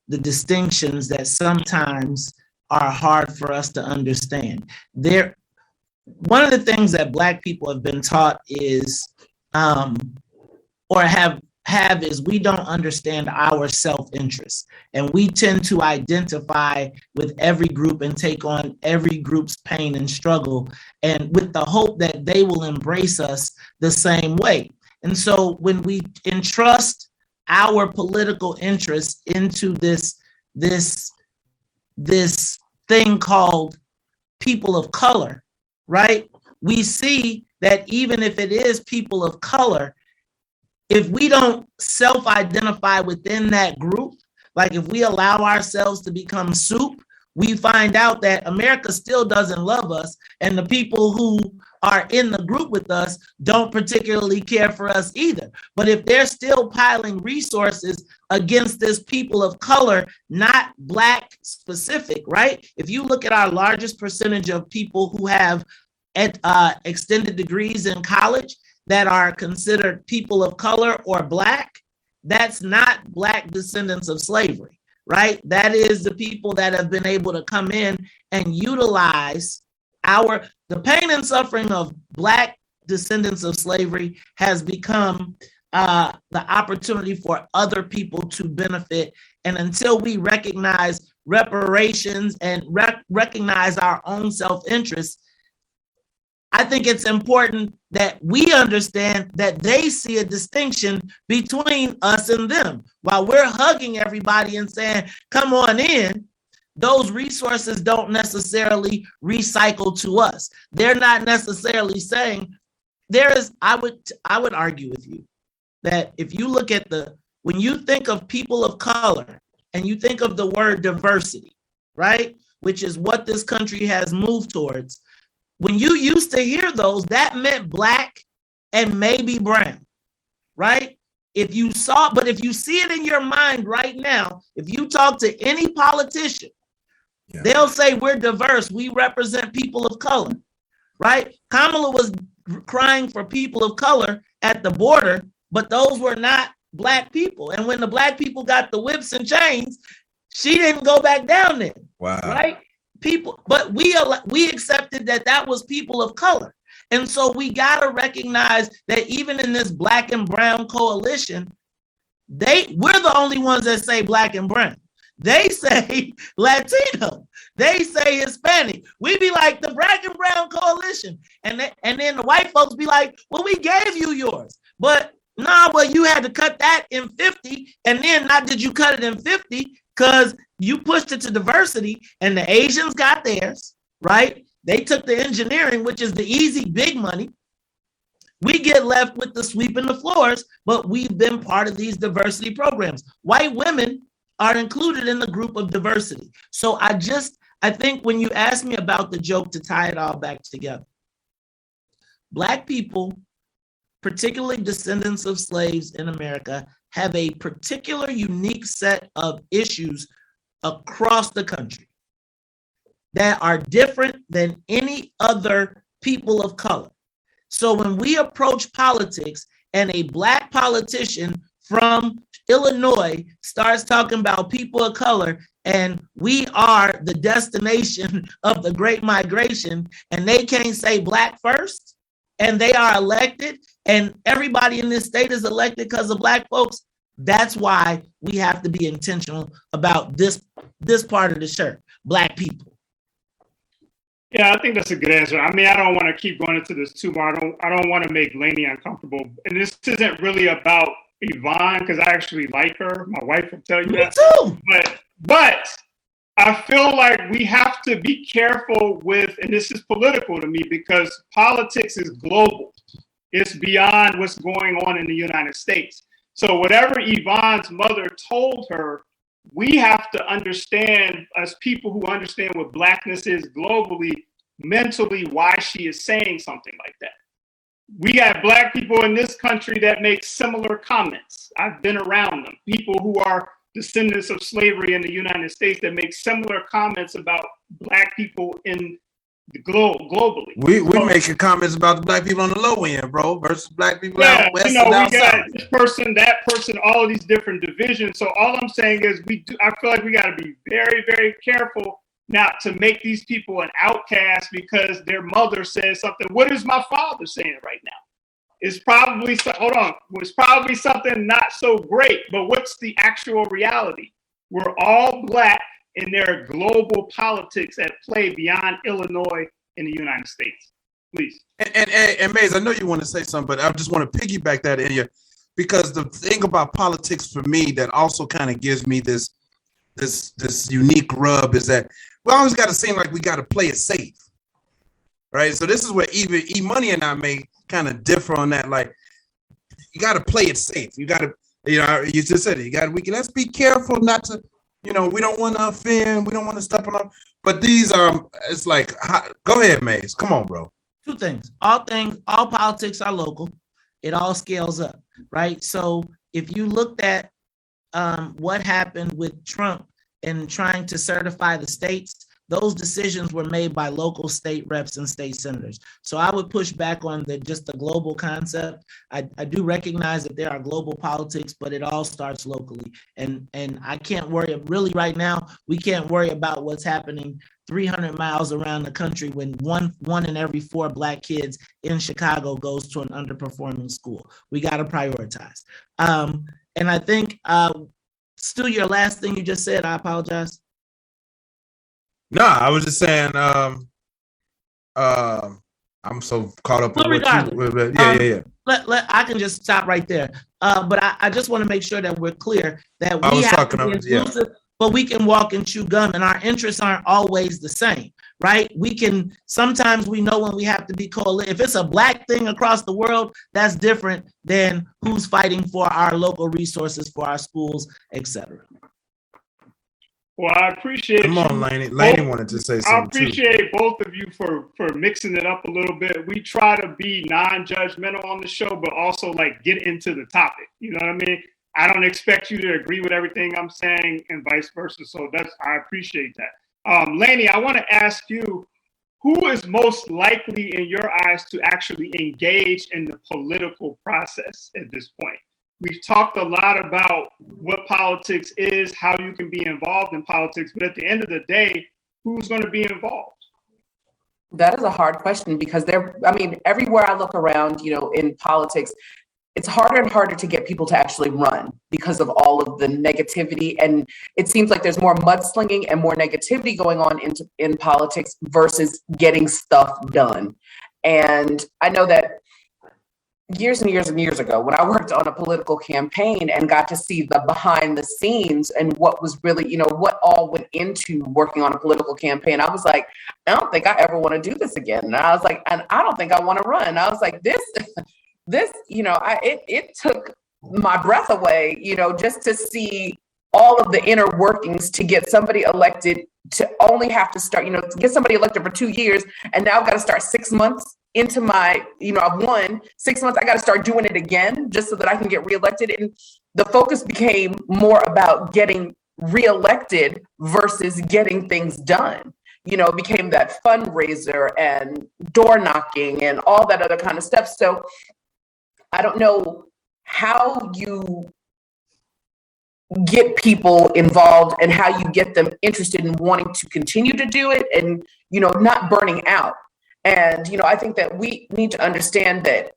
the distinctions that sometimes are hard for us to understand. One of the things that Black people have been taught is, or have is we don't understand our self-interest, and we tend to identify with every group and take on every group's pain and struggle, and with the hope that they will embrace us the same way. And so when we entrust our political interests into this thing called people of color, right? We see that even if it is people of color, if we don't self-identify within that group, like if we allow ourselves to become soup, we find out that America still doesn't love us, and the people who are in the group with us don't particularly care for us either. But if they're still piling resources against this people of color, not Black specific, right? If you look at our largest percentage of people who have extended degrees in college that are considered people of color or Black, that's not Black descendants of slavery, right? That is the people that have been able to come in and utilize the pain and suffering of Black descendants of slavery has become the opportunity for other people to benefit. And until we recognize reparations and recognize our own self-interest, I think it's important that we understand that they see a distinction between us and them. While we're hugging everybody and saying, come on in, those resources don't necessarily recycle to us. They're not necessarily saying I would argue with you that if you look at when you think of people of color and you think of the word diversity, right, which is what this country has moved towards, when you used to hear those, that meant Black and maybe brown, right? If you see it in your mind right now, if you talk to any politician, they'll say we're diverse, we represent people of color, right? Kamala was crying for people of color at the border, but those were not Black people. And when the Black people got the whips and chains, she didn't go back down there. Wow. Right? But we accepted that was people of color. And so we got to recognize that even in this Black and brown coalition, we're the only ones that say Black and brown. They say Latino. They say Hispanic. We be like the Black and brown coalition. And then the white folks be like, well, we gave you yours. But you had to cut that in 50. And then not did you cut it in 50 because you pushed it to diversity and the Asians got theirs, right? They took the engineering, which is the easy, big money. We get left with the sweeping the floors, but we've been part of these diversity programs. White women are included in the group of diversity. So I think when you ask me about the joke, to tie it all back together, Black people, particularly descendants of slaves in America, have a particular unique set of issues across the country that are different than any other people of color. So when we approach politics and a Black politician from Illinois starts talking about people of color and we are the destination of the Great Migration and they can't say Black first and they are elected and everybody in this state is elected because of Black folks, that's why we have to be intentional about this part of the shirt, Black people. Yeah, I think that's a good answer. I mean, I don't want to keep going into this too much. I don't want to make Lainey uncomfortable. And this isn't really about Yvonne, because I actually like her. My wife will tell you that. Me too. But I feel like we have to be careful with, and this is political to me, because politics is global. It's beyond what's going on in the United States. So whatever Yvonne's mother told her, we have to understand, as people who understand what Blackness is globally, mentally, why she is saying something like that. We got Black people in this country that make similar comments. I've been around them. People who are descendants of slavery in the United States that make similar comments about Black people in the globally. We making comments about the Black people on the low end, bro, versus Black people out west and out we got south. this person, that person, all of these different divisions. So all I'm saying is I feel like we got to be very, very careful not to make these people an outcast because their mother says something. What is my father saying right now? It's probably, it's probably something not so great, but what's the actual reality? We're all Black, and there are global politics at play beyond Illinois in the United States. Please. And Mays, I know you want to say something, but I just want to piggyback that in you, because the thing about politics for me that also kind of gives me this unique rub is that we always got to seem like we got to play it safe, right? So this is where even E-Money and I may kind of differ on that. Like, you got to play it safe. You got to, you just said it. Let's be careful not to. We don't want to offend. We don't want to step on them. But these it's like, go ahead, Mays. Come on, bro. Two things. All politics are local. It all scales up, right? So if you looked at what happened with Trump and trying to certify the states, those decisions were made by local state reps and state senators. So I would push back on just the global concept. I do recognize that there are global politics, but it all starts locally. And I can't worry, really right now, we can't worry about what's happening 300 miles around the country when one in every 4 Black kids in Chicago goes to an underperforming school. We got to prioritize. And I think, Stu, your last thing you just said, I apologize. No, I was just saying, I'm so caught up with what you. Yeah. I can just stop right there. But I just want to make sure that we're clear that we have to be inclusive, but we can walk and chew gum, and our interests aren't always the same. right? Sometimes we know when we have to be coalition. If it's a Black thing across the world, that's different than who's fighting for our local resources, for our schools, etc. Well, I appreciate Come on, Laney. Laney wanted to say I something too. appreciate both of you for mixing it up a little bit. We try to be non-judgmental on the show, but also like get into the topic. You know what I mean? I don't expect you to agree with everything I'm saying and vice versa. So I appreciate that. Laney, I want to ask you, who is most likely in your eyes to actually engage in the political process at this point? We've talked a lot about what politics is, how you can be involved in politics, but at the end of the day, who's going to be involved? That is a hard question because everywhere I look around, in politics, it's harder and harder to get people to actually run because of all of the negativity. And it seems like there's more mudslinging and more negativity going on in politics versus getting stuff done. And I know that years and years and years ago, when I worked on a political campaign and got to see the behind the scenes and what was really, what all went into working on a political campaign, I was like, I don't think I ever want to do this again. And I was like, and I don't think I want to run. I was like, this, it took my breath away, just to see all of the inner workings to get somebody elected, to only have to start, to get somebody elected for 2 years. And now I've got to start 6 months into my, I've won 6 months. I got to start doing it again just so that I can get reelected. And the focus became more about getting reelected versus getting things done. It became that fundraiser and door knocking and all that other kind of stuff. So I don't know how you get people involved and how you get them interested in wanting to continue to do it and, not burning out. And, I think that we need to understand that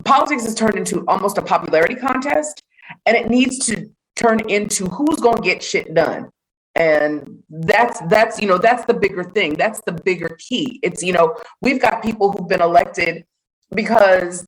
politics has turned into almost a popularity contest, and it needs to turn into who's going to get shit done. And that's the bigger thing. That's the bigger key. It's, we've got people who've been elected because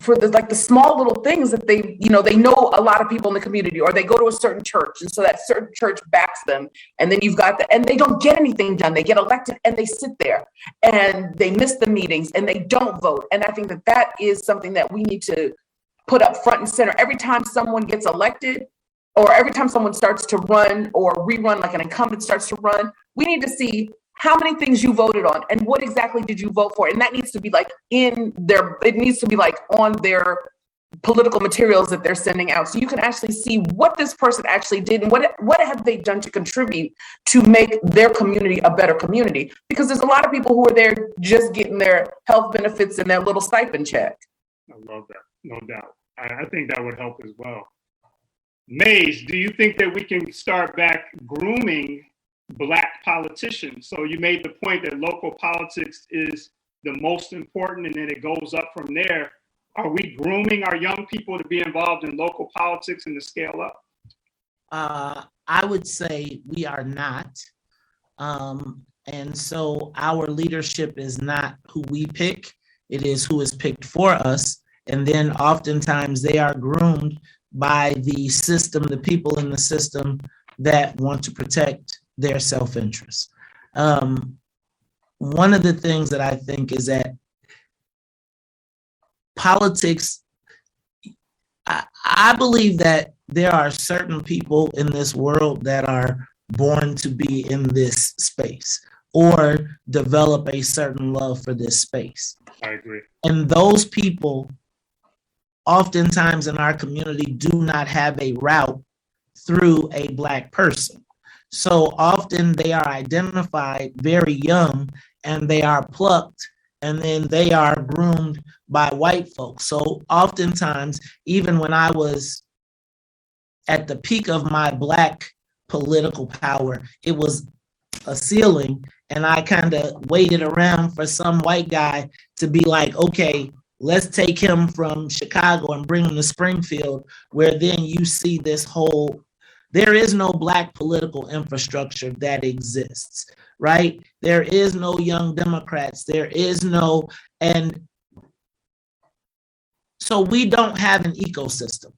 for the small little things that they know a lot of people in the community, or they go to a certain church, and so that certain church backs them, and then you've got and they don't get anything done. They get elected and they sit there and they miss the meetings and they don't vote. And I think that is something that we need to put up front and center. Every time someone gets elected, or every time someone starts to run or rerun, like an incumbent starts to run, we need to see how many things you voted on and what exactly did you vote for. And that needs to be it needs to be on their political materials that they're sending out. So you can actually see what this person actually did and what have they done to contribute to make their community a better community. Because there's a lot of people who are there just getting their health benefits and their little stipend check. I love that, no doubt. I think that would help as well. Mays, do you think that we can start back grooming Black politicians? So you made the point that local politics is the most important, and then it goes up from there. Are we grooming our young people to be involved in local politics and to scale up? I would say we are not. And so our leadership is not who we pick, it is who is picked for us. And then oftentimes they are groomed by the system, the people in the system that want to protect their self-interest. One of the things that I think is that politics, I believe that there are certain people in this world that are born to be in this space or develop a certain love for this space. I agree. And those people oftentimes in our community do not have a route through a Black person. So often they are identified very young and they are plucked and then they are groomed by white folks. So oftentimes, even when I was at the peak of my Black political power, it was a ceiling and I kind of waited around for some white guy to be like, okay, let's take him from Chicago and bring him to Springfield, where then you see this whole, there is no Black political infrastructure that exists, right? There is no young Democrats. There is no, and so we don't have an ecosystem.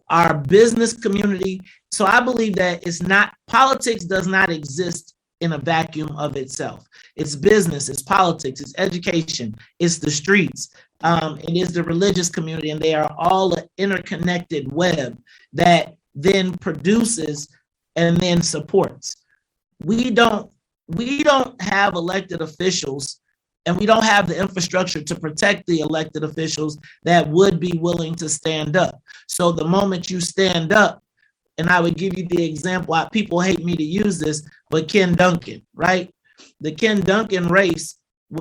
Our business community, so I believe that it's not, politics does not exist in a vacuum of itself. It's business, it's politics, it's education, it's the streets, it is the religious community, and they are all an interconnected web that then produces and then supports. We don't have elected officials, and we don't have the infrastructure to protect the elected officials that would be willing to stand up. So the moment you stand up, and I would give you the example, people hate me to use this, but Ken Duncan, right? The Ken Duncan race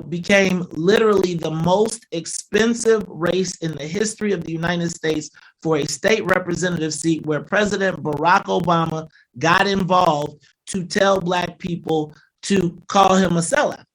became literally the most expensive race in the history of the United States for a state representative seat, where President Barack Obama got involved to tell Black people to call him a sellout.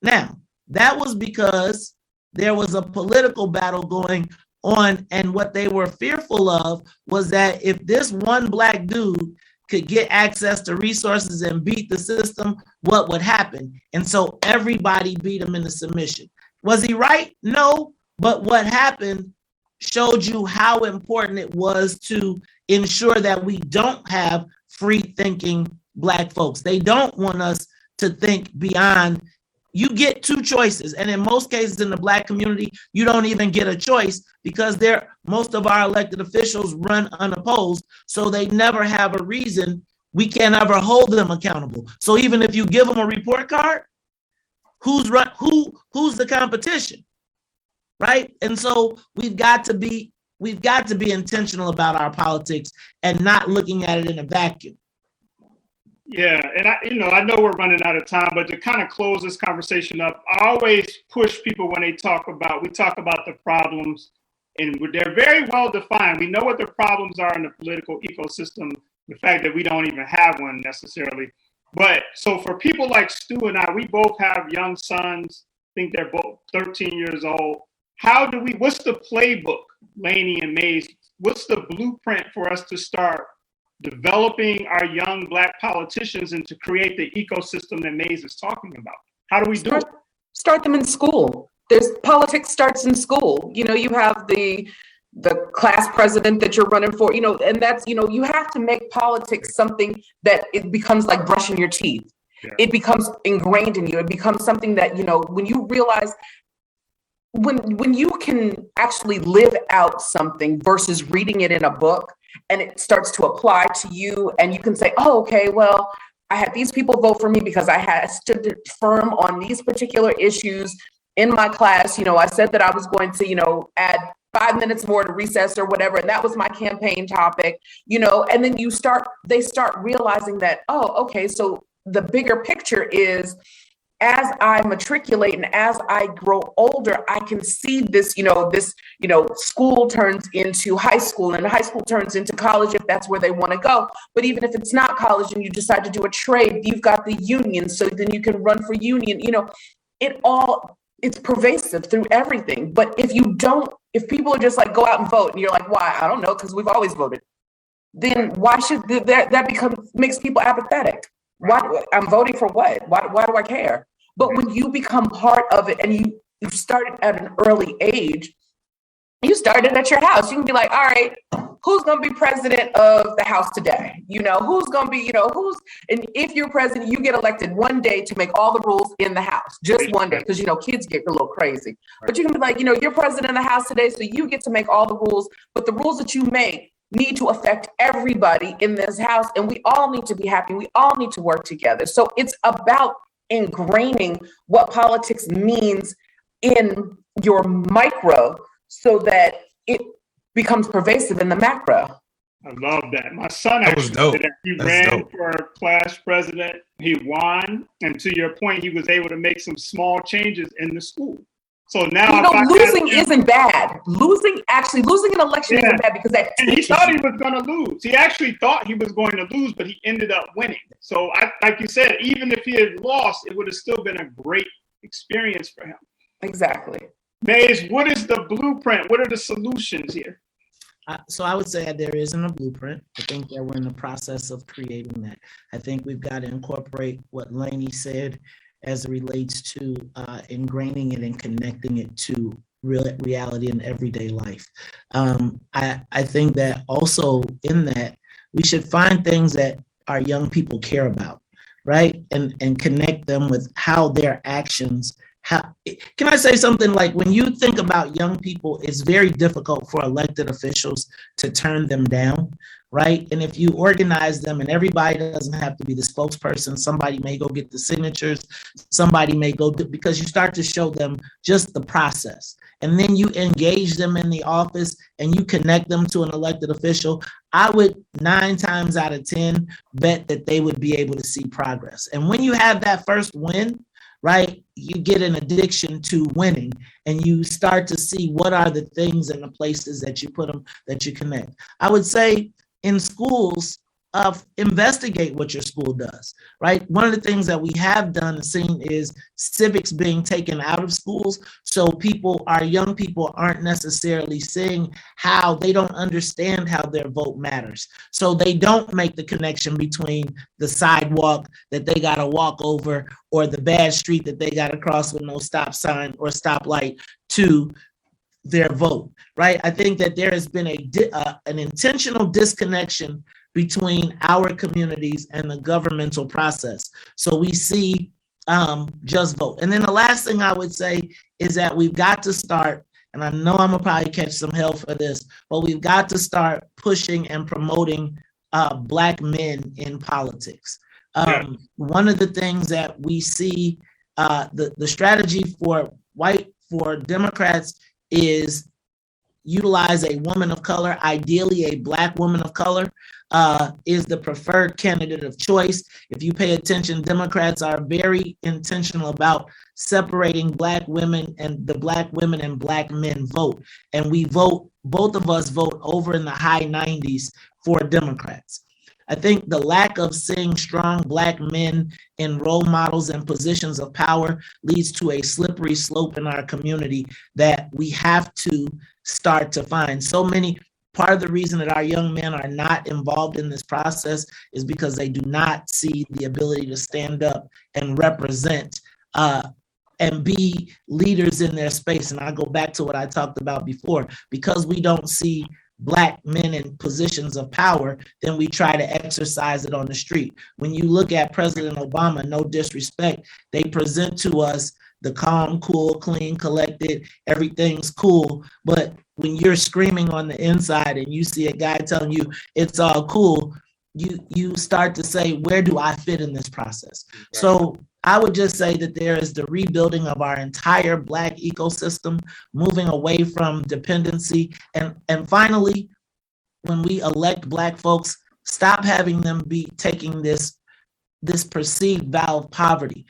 Now, that was because there was a political battle going on, and what they were fearful of was that if this one Black dude could get access to resources and beat the system, what would happen? And so everybody beat him into submission. Was he right? No, but what happened showed you how important it was to ensure that we don't have free thinking Black folks. They don't want us to think beyond. You get two choices, and in most cases in the Black community, you don't even get a choice, because most of our elected officials run unopposed, so they never have a reason. We can't ever hold them accountable. So even if you give them a report card, who's the competition, right? And so we've got to be intentional about our politics and not looking at it in a vacuum. Yeah, and I know we're running out of time, but to kind of close this conversation up, I always push people when we talk about the problems, and they're very well defined. We know what the problems are in the political ecosystem, the fact that we don't even have one necessarily. But so for people like Stu and I, we both have young sons. I think they're both 13 years old. What's the playbook, Laney and Mays? What's the blueprint for us to start developing our young Black politicians and to create the ecosystem that Mays is talking about? How do we do it? Start them in school. Politics starts in school. You have the class president that you're running for, and that's, you have to make politics something that it becomes like brushing your teeth. Yeah. It becomes ingrained in you. It becomes something that, when you realize, when you can actually live out something versus reading it in a book, and it starts to apply to you, and you can say, oh, okay, well, I had these people vote for me because I had stood firm on these particular issues in my class. I said that I was going to, add 5 minutes more to recess or whatever, and that was my campaign topic, and then they start realizing that, oh, okay, so the bigger picture is, as I matriculate and as I grow older, I can see this, school turns into high school, and high school turns into college if that's where they want to go. But even if it's not college and you decide to do a trade, you've got the union, so then you can run for union. It's pervasive through everything. But if people are just like, go out and vote, and you're like, why? I don't know, because we've always voted. Then why should that makes people apathetic? Why? I'm voting for what? Why do I care? But when you become part of it, and you started at an early age, you started at your house. You can be like, all right, who's going to be president of the house today? Who's going to be, and if you're president, you get elected one day to make all the rules in the house, just one day, because, kids get a little crazy. Right. But you can be like, you're president of the house today, so you get to make all the rules, but the rules that you make need to affect everybody in this house, and we all need to be happy. We all need to work together. So it's about ingraining what politics means in your micro so that it becomes pervasive in the macro. I love that. My son actually did that. He ran for class president. He won. And to your point, he was able to make some small changes in the school. So now losing isn't bad. Losing an election isn't bad, because he thought he was going to lose. He actually thought he was going to lose, but he ended up winning. So like you said, even if he had lost, it would have still been a great experience for him. Exactly. Mays, what is the blueprint? What are the solutions here? So I would say that there isn't a blueprint. I think that we're in the process of creating that. I think we've got to incorporate what Laney said as it relates to ingraining it and connecting it to reality in everyday life. I think that also in that, we should find things that our young people care about. right? And connect them with how their actions, how can I say something like when you think about young people, it's very difficult for elected officials to turn them down, right? And if you organize them, and everybody doesn't have to be the spokesperson, somebody may go get the signatures, somebody may go because you start to show them just the process. And then you engage them in the office and you connect them to an elected official, I would 9 times out of 10 bet that they would be able to see progress. And when you have that first win, right, you get an addiction to winning and you start to see what are the things and the places that you put them, that you connect. I would say in schools, investigate what your school does, right? One of the things that we have done and seen is civics being taken out of schools. So our young people aren't necessarily seeing how, they don't understand how their vote matters. So they don't make the connection between the sidewalk that they got to walk over or the bad street that they got to cross with no stop sign or stoplight to their vote, right? I think that there has been an intentional disconnection between our communities and the governmental process. So we see just vote. And then the last thing I would say is that we've got to start, and I know I'm gonna probably catch some hell for this, but we've got to start pushing and promoting Black men in politics. One of the things that we see, the strategy for Democrats is utilize a woman of color, ideally a Black woman of color, is the preferred candidate of choice. If you pay attention, Democrats are very intentional about separating Black women, and the Black women and Black men vote. And we vote, both of us vote over in the high 90s for Democrats. I think the lack of seeing strong Black men in role models and positions of power leads to a slippery slope in our community that we have to start to find. Part of the reason that our young men are not involved in this process is because they do not see the ability to stand up and represent and be leaders in their space. And I go back to what I talked about before, because we don't see Black men in positions of power, then we try to exercise it on the street. When you look at President Obama, no disrespect, they present to us the calm, cool, clean, collected, everything's cool. But when you're screaming on the inside and you see a guy telling you it's all cool, you start to say, where do I fit in this process? Right. So I would just say that there is the rebuilding of our entire Black ecosystem, moving away from dependency. And finally, when we elect Black folks, stop having them be taking this perceived vow of poverty.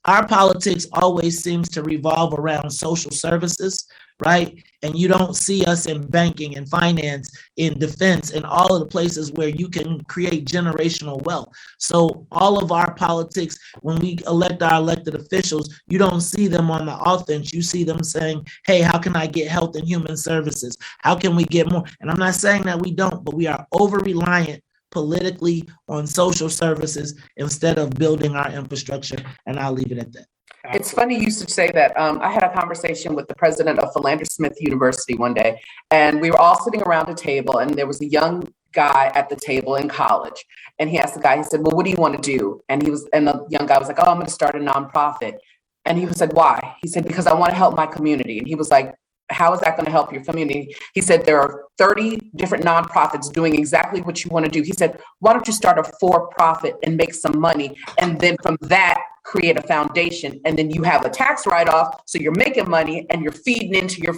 Our politics always seems to revolve around social services, right? And you don't see us in banking and finance, in defense, and all of the places where you can create generational wealth. So all of our politics, when we elect our elected officials, you don't see them on the offense. You see them saying, hey, how can I get health and human services? How can we get more? And I'm not saying that we don't, but we are over-reliant politically on social services instead of building our infrastructure. And I'll leave it at that. It's funny you should say that. I had a conversation with the president of Philander Smith University one day, and we were all sitting around a table, and there was a young guy at the table in college. And he asked the guy, he said, well, what do you want to do? And the young guy was like, oh, I'm going to start a nonprofit. And he said, why? He said, because I want to help my community. And he was like, how is that going to help your community? He said, there are 30 different nonprofits doing exactly what you want to do. He said, why don't you start a for-profit and make some money? And then from that, create a foundation. And then you have a tax write-off. So you're making money and you're feeding into your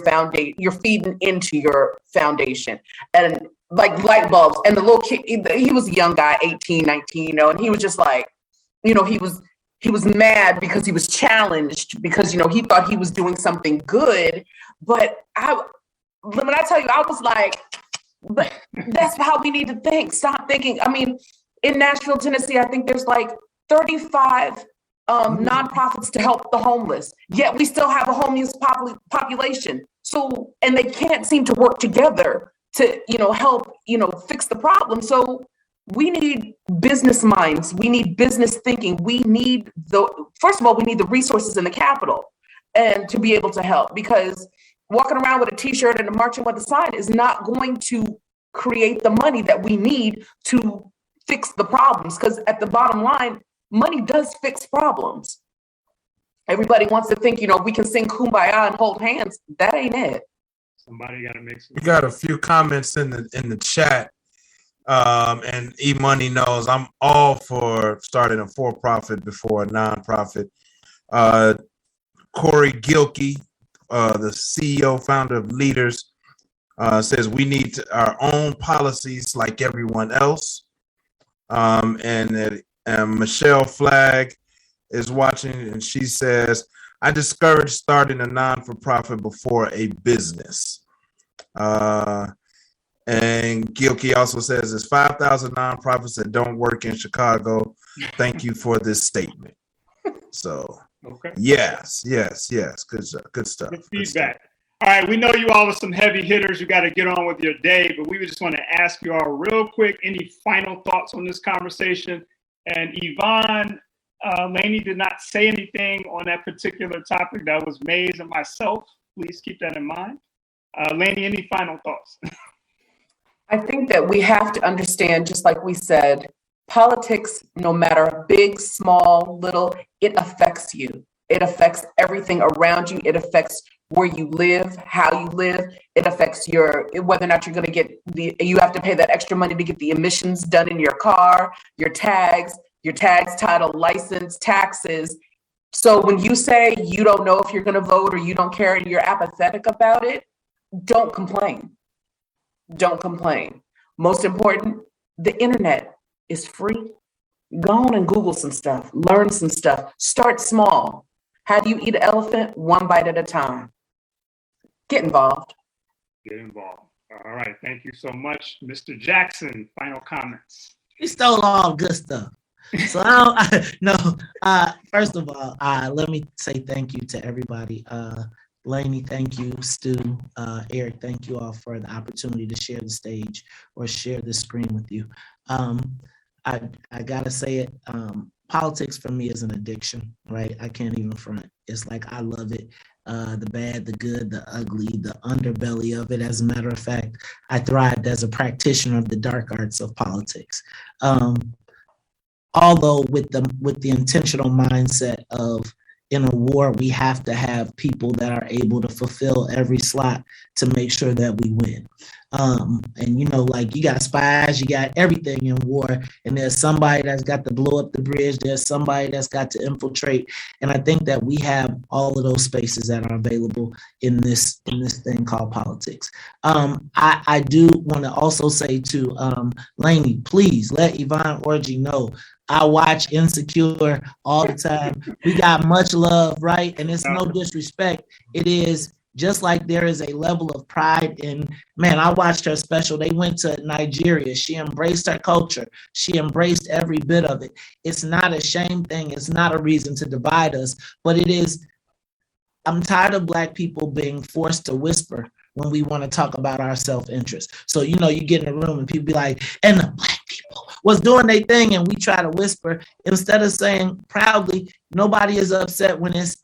foundation. And like light bulbs. And the little kid, he was a young guy, 18, 19, and he was just like, he was mad because he was challenged because, he thought he was doing something good. But when I tell you, I was like, but that's how we need to think. Stop thinking. I mean, in Nashville, Tennessee, I think there's like 35 nonprofits to help the homeless. Yet we still have a homeless population. So, and they can't seem to work together to, help, fix the problem. So we need business minds. We need business thinking. First of all, we need the resources and the capital and to be able to help, because walking around with a t-shirt and a marching with a sign is not going to create the money that we need to fix the problems. Because at the bottom line, Money does fix problems. Everybody wants to think, we can sing Kumbaya and hold hands. That ain't it. Somebody got to make some. We got a few comments in the chat. And E-Money knows I'm all for starting a for-profit before a non-profit. Corey Gilkey, the CEO, founder of Leaders, says we need our own policies like everyone else. And Michelle Flagg is watching, and she says, I discourage starting a non-for-profit before a business. And Gilkey also says there's 5,000 nonprofits that don't work in Chicago. Thank you for this statement. So, okay. Yes. Good stuff. Good feedback. All right, we know you all are some heavy hitters. You got to get on with your day, but we just want to ask you all real quick, any final thoughts on this conversation? And Yvonne, Laney did not say anything on that particular topic. That was Mays and myself. Please keep that in mind. Laney, any final thoughts? I think that we have to understand, just like we said, politics, no matter big, small, little, it affects you. It affects everything around you. It affects where you live, how you live. It affects whether or not you're going to get you have to pay that extra money to get the emissions done in your car, your tags, title, license, taxes. So when you say you don't know if you're going to vote or you don't care and you're apathetic about it, don't complain. Don't complain. Most important, the internet is free. Go on and Google some stuff, learn some stuff, start small. How do you eat an elephant? One bite at a time. Get involved. Get involved. All right. Thank you so much. Mr. Jackson, final comments. He stole all good stuff. So first of all, let me say thank you to everybody. Laney, thank you. Stu, Eric, thank you all for the opportunity to share the stage or share the screen with you. I gotta say it, politics for me is an addiction, right? I can't even front. It's like I love it. The bad, the good, the ugly, the underbelly of it. As a matter of fact, I thrived as a practitioner of the dark arts of politics. Although with the intentional mindset of, in a war, we have to have people that are able to fulfill every slot to make sure that we win. And you got spies, you got everything in war, and there's somebody that's got to blow up the bridge, there's somebody that's got to infiltrate. And I think that we have all of those spaces that are available in this thing called politics. I do want to also say to Laney, please let Yvonne Orji know I watch Insecure all the time. We got much love, right? And it's no disrespect. It is just like there is a level of pride in, man, I watched her special. They went to Nigeria. She embraced her culture. She embraced every bit of it. It's not a shame thing. It's not a reason to divide us, but it is, I'm tired of Black people being forced to whisper when we want to talk about our self-interest. So, you get in a room and people be like, and the Black people was doing their thing, and we try to whisper instead of saying proudly, nobody is upset when it's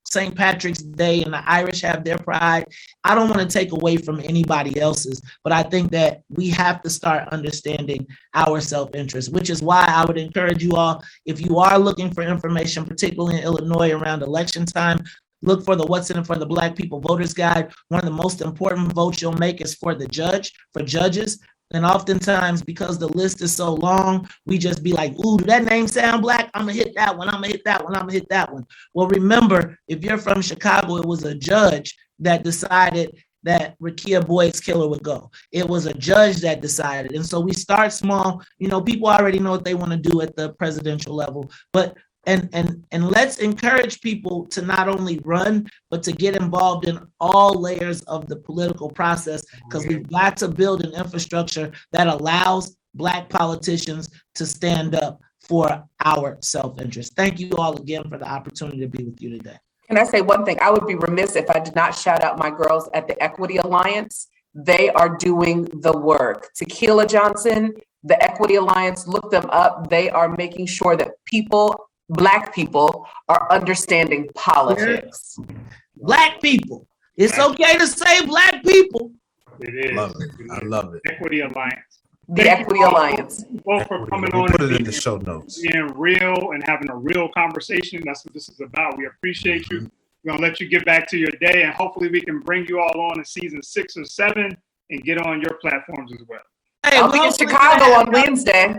St. Patrick's Day and the Irish have their pride. I don't want to take away from anybody else's, but I think that we have to start understanding our self-interest, which is why I would encourage you all, if you are looking for information, particularly in Illinois around election time, look for the What's in it for the Black People Voters Guide. One of the most important votes you'll make is for judges. And oftentimes, because the list is so long, we just be like, ooh, do that name sound Black? I'm going to hit that one. I'm going to hit that one. I'm going to hit that one. Well, remember, if you're from Chicago, it was a judge that decided that Rekia Boyd's killer would go. It was a judge that decided. And so we start small. People already know what they want to do at the presidential level. But And let's encourage people to not only run, but to get involved in all layers of the political process, because we've got to build an infrastructure that allows Black politicians to stand up for our self-interest. Thank you all again for the opportunity to be with you today. Can I say one thing? I would be remiss if I did not shout out my girls at the Equity Alliance. They are doing the work. Tequila Johnson, the Equity Alliance, look them up. They are making sure that Black people are understanding politics. Black people. It's okay to say Black people. It is. Love it. I love it. Equity Alliance. The Thank Equity you all Alliance. both for coming We'll on put and it in the show notes. being real and having a real conversation. That's what this is about. We appreciate you. We're going to let you get back to your day, and hopefully we can bring you all on in season 6 or 7 and get on your platforms as well. Hey, I'll be in Chicago on Wednesday.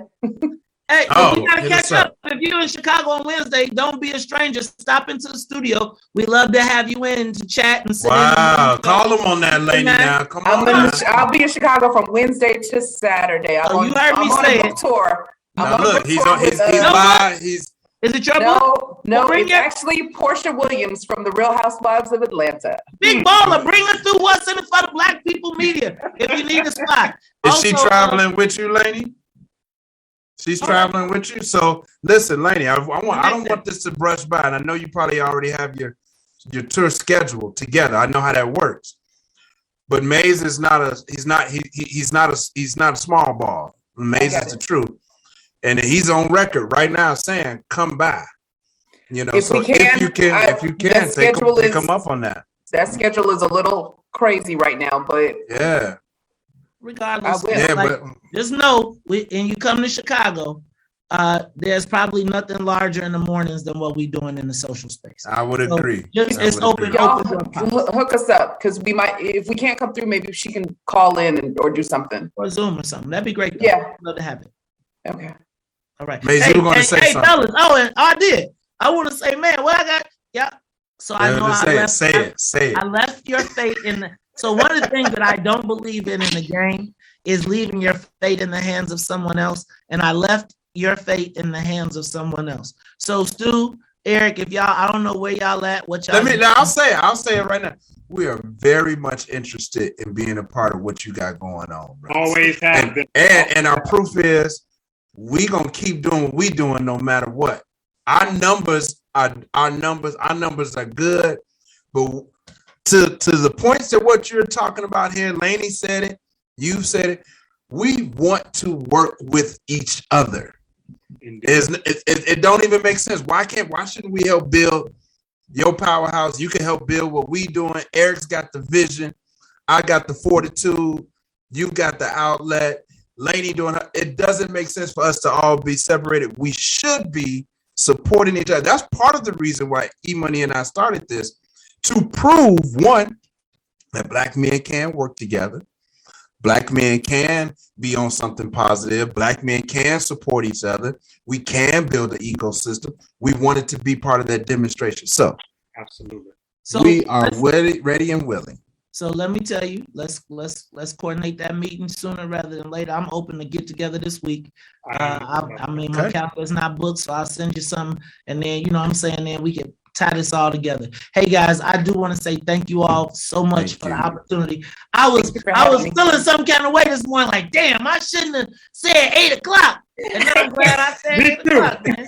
Hey, Oh, we gotta hit catch us up. up. If you're in Chicago on Wednesday, don't be a stranger. Stop into the studio. We love to have you in to chat and sit Wow, in. call them on that lady now. Come on. I'll be in Chicago from Wednesday to Saturday. Oh, you heard me I'm say on a it. book tour. I'm Now on a look, book he's tour on. He's with, live. He's Is it your book? No, Bring it's it. actually Portia Williams from The Real Housewives of Atlanta. Big baller. Bring us through what's in it for the Black people media. If you need a spot. Is she Also, traveling with you, Lainey? She's traveling with you. So listen, Lainey, I don't want this to brush by, and I know you probably already have your tour scheduled together. I know how that works. But Maze is not a small ball. Maze is the truth. And he's on record right now saying, come by. You know, If you can, take him up on that. That schedule is a little crazy right now, but Yeah. regardless, I will. like, just know, and you come to Chicago, there's probably nothing larger in the mornings than what we're doing in the social space. I would agree. It's open. Y'all hook us up, because we might, if we can't come through, maybe she can call in or do something. Or Zoom or something. That'd be great. Though. Yeah. Love to have it. Okay. All right. Maisie, you were gonna say something. Fellas. Oh, and I did. I want to say, man, what I got. Yeah. So I know say it. I left your fate in the. So one of the things that I don't believe in the game is leaving your fate in the hands of someone else. And I left your fate in the hands of someone else. So Stu, Eric, if y'all, I don't know where y'all at, what y'all. I'll say it right now. We are very much interested in being a part of what you got going on, bro. Always have been. And our proof is we gonna keep doing what we doing no matter what. Our numbers are good, but to the points that what you're talking about here, Lainey said it, you said it. We want to work with each other. It don't even make sense. Why shouldn't we help build your powerhouse? You can help build what we doing. Eric's got the vision. I got the fortitude. You got the outlet. Lainey doing her. It doesn't make sense for us to all be separated. We should be supporting each other. That's part of the reason why E-Money and I started this, to prove, one, that Black men can work together. Black men can be on something positive. Black men can support each other. We can build an ecosystem. We wanted to be part of that demonstration. So Absolutely. So we are ready and willing. So let me tell you, let's coordinate that meeting sooner rather than later. I'm open to get together this week. I mean, my calendar's not booked, so I'll send you some, and then you know what I'm saying, then we can tie this all together. Hey guys, I do want to say thank you all so much for the opportunity. I was feeling some kind of way this morning, like damn, I shouldn't have said 8 o'clock. And then I'm glad I said 8 o'clock, man.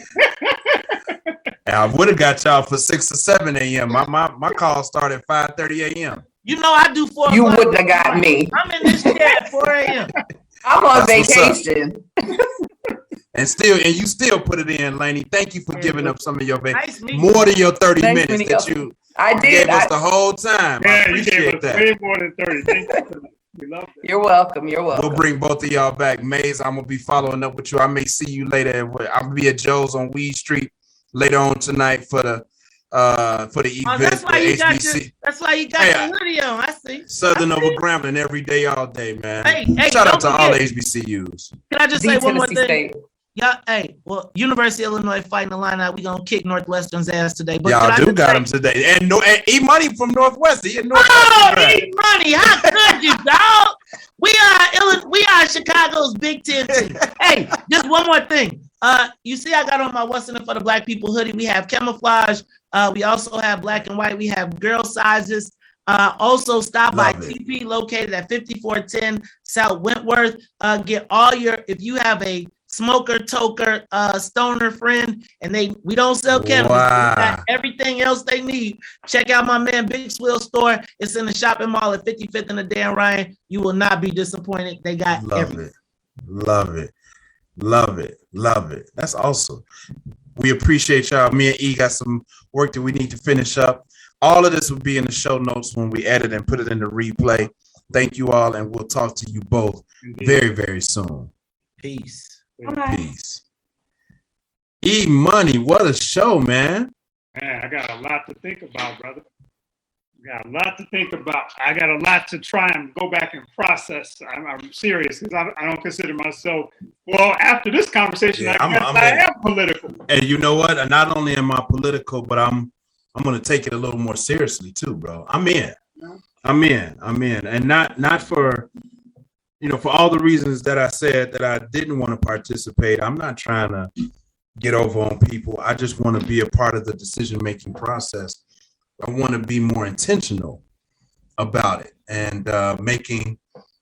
I would have got y'all for 6 or 7 a.m. My call started at 5:30 a.m. You know I do 4 o'clock. You wouldn't have got me. I'm in this chair at 4 a.m. I'm on vacation. And you still put it in, Lainey. Thank you for giving up some of your More than your 30 Nice minutes meeting that you. you I did. gave us the whole time. I Yeah, you appreciate gave us that. way more than 30. Thank you for that. We love it. You're welcome. You're welcome. We'll bring both of y'all back. Maze, I'm gonna be following up with you. I may see you later. I'm gonna be at Joe's on Weed Street later on tonight for the event. That's why you got HBC. that's why you got your hoodie on. I see. Southern over Grambling every day, all day, man. Hey, Shout out to don't all forget. HBCUs. Can I just say one more Tennessee thing? State. Yeah, hey, well, University of Illinois fighting the line out. We gonna kick Northwestern's ass today. But Y'all can I do just got say- him today, and E-Money from Northwest. He in Northwest. Oh, E-Money, how could you, dog? We are Chicago's Big Ten team. Hey, just one more thing. You see, I got on my What's in it for the Black People hoodie. We have camouflage. We also have black and white. We have girl sizes. Also, stop by Love it. TP located at 5410 South Wentworth. Get all your, if you have a smoker, toker, stoner friend, and we don't sell cannabis. Wow. We got everything else they need. Check out my man Big Swill store. It's in the shopping mall at 55th and the Dan Ryan. You will not be disappointed. They got everything. Love it. That's awesome. We appreciate y'all. Me and E got some work that we need to finish up. All of this will be in the show notes when we edit and put it in the replay. Thank you all, and we'll talk to you both very, very soon. Peace. Bye. Peace. E-Money, what a show, man. Man, I got a lot to think about, brother. I got a lot to think about. I got a lot to try and go back and process. I'm serious because I don't consider myself, well, after this conversation, Yeah, I am political. And you know what? And not only am I political, but I'm going to take it a little more seriously too, bro. I'm in. And not for, for all the reasons that I said that I didn't want to participate. I'm not trying to get over on people. I just want to be a part of the decision-making process. I want to be more intentional about it and making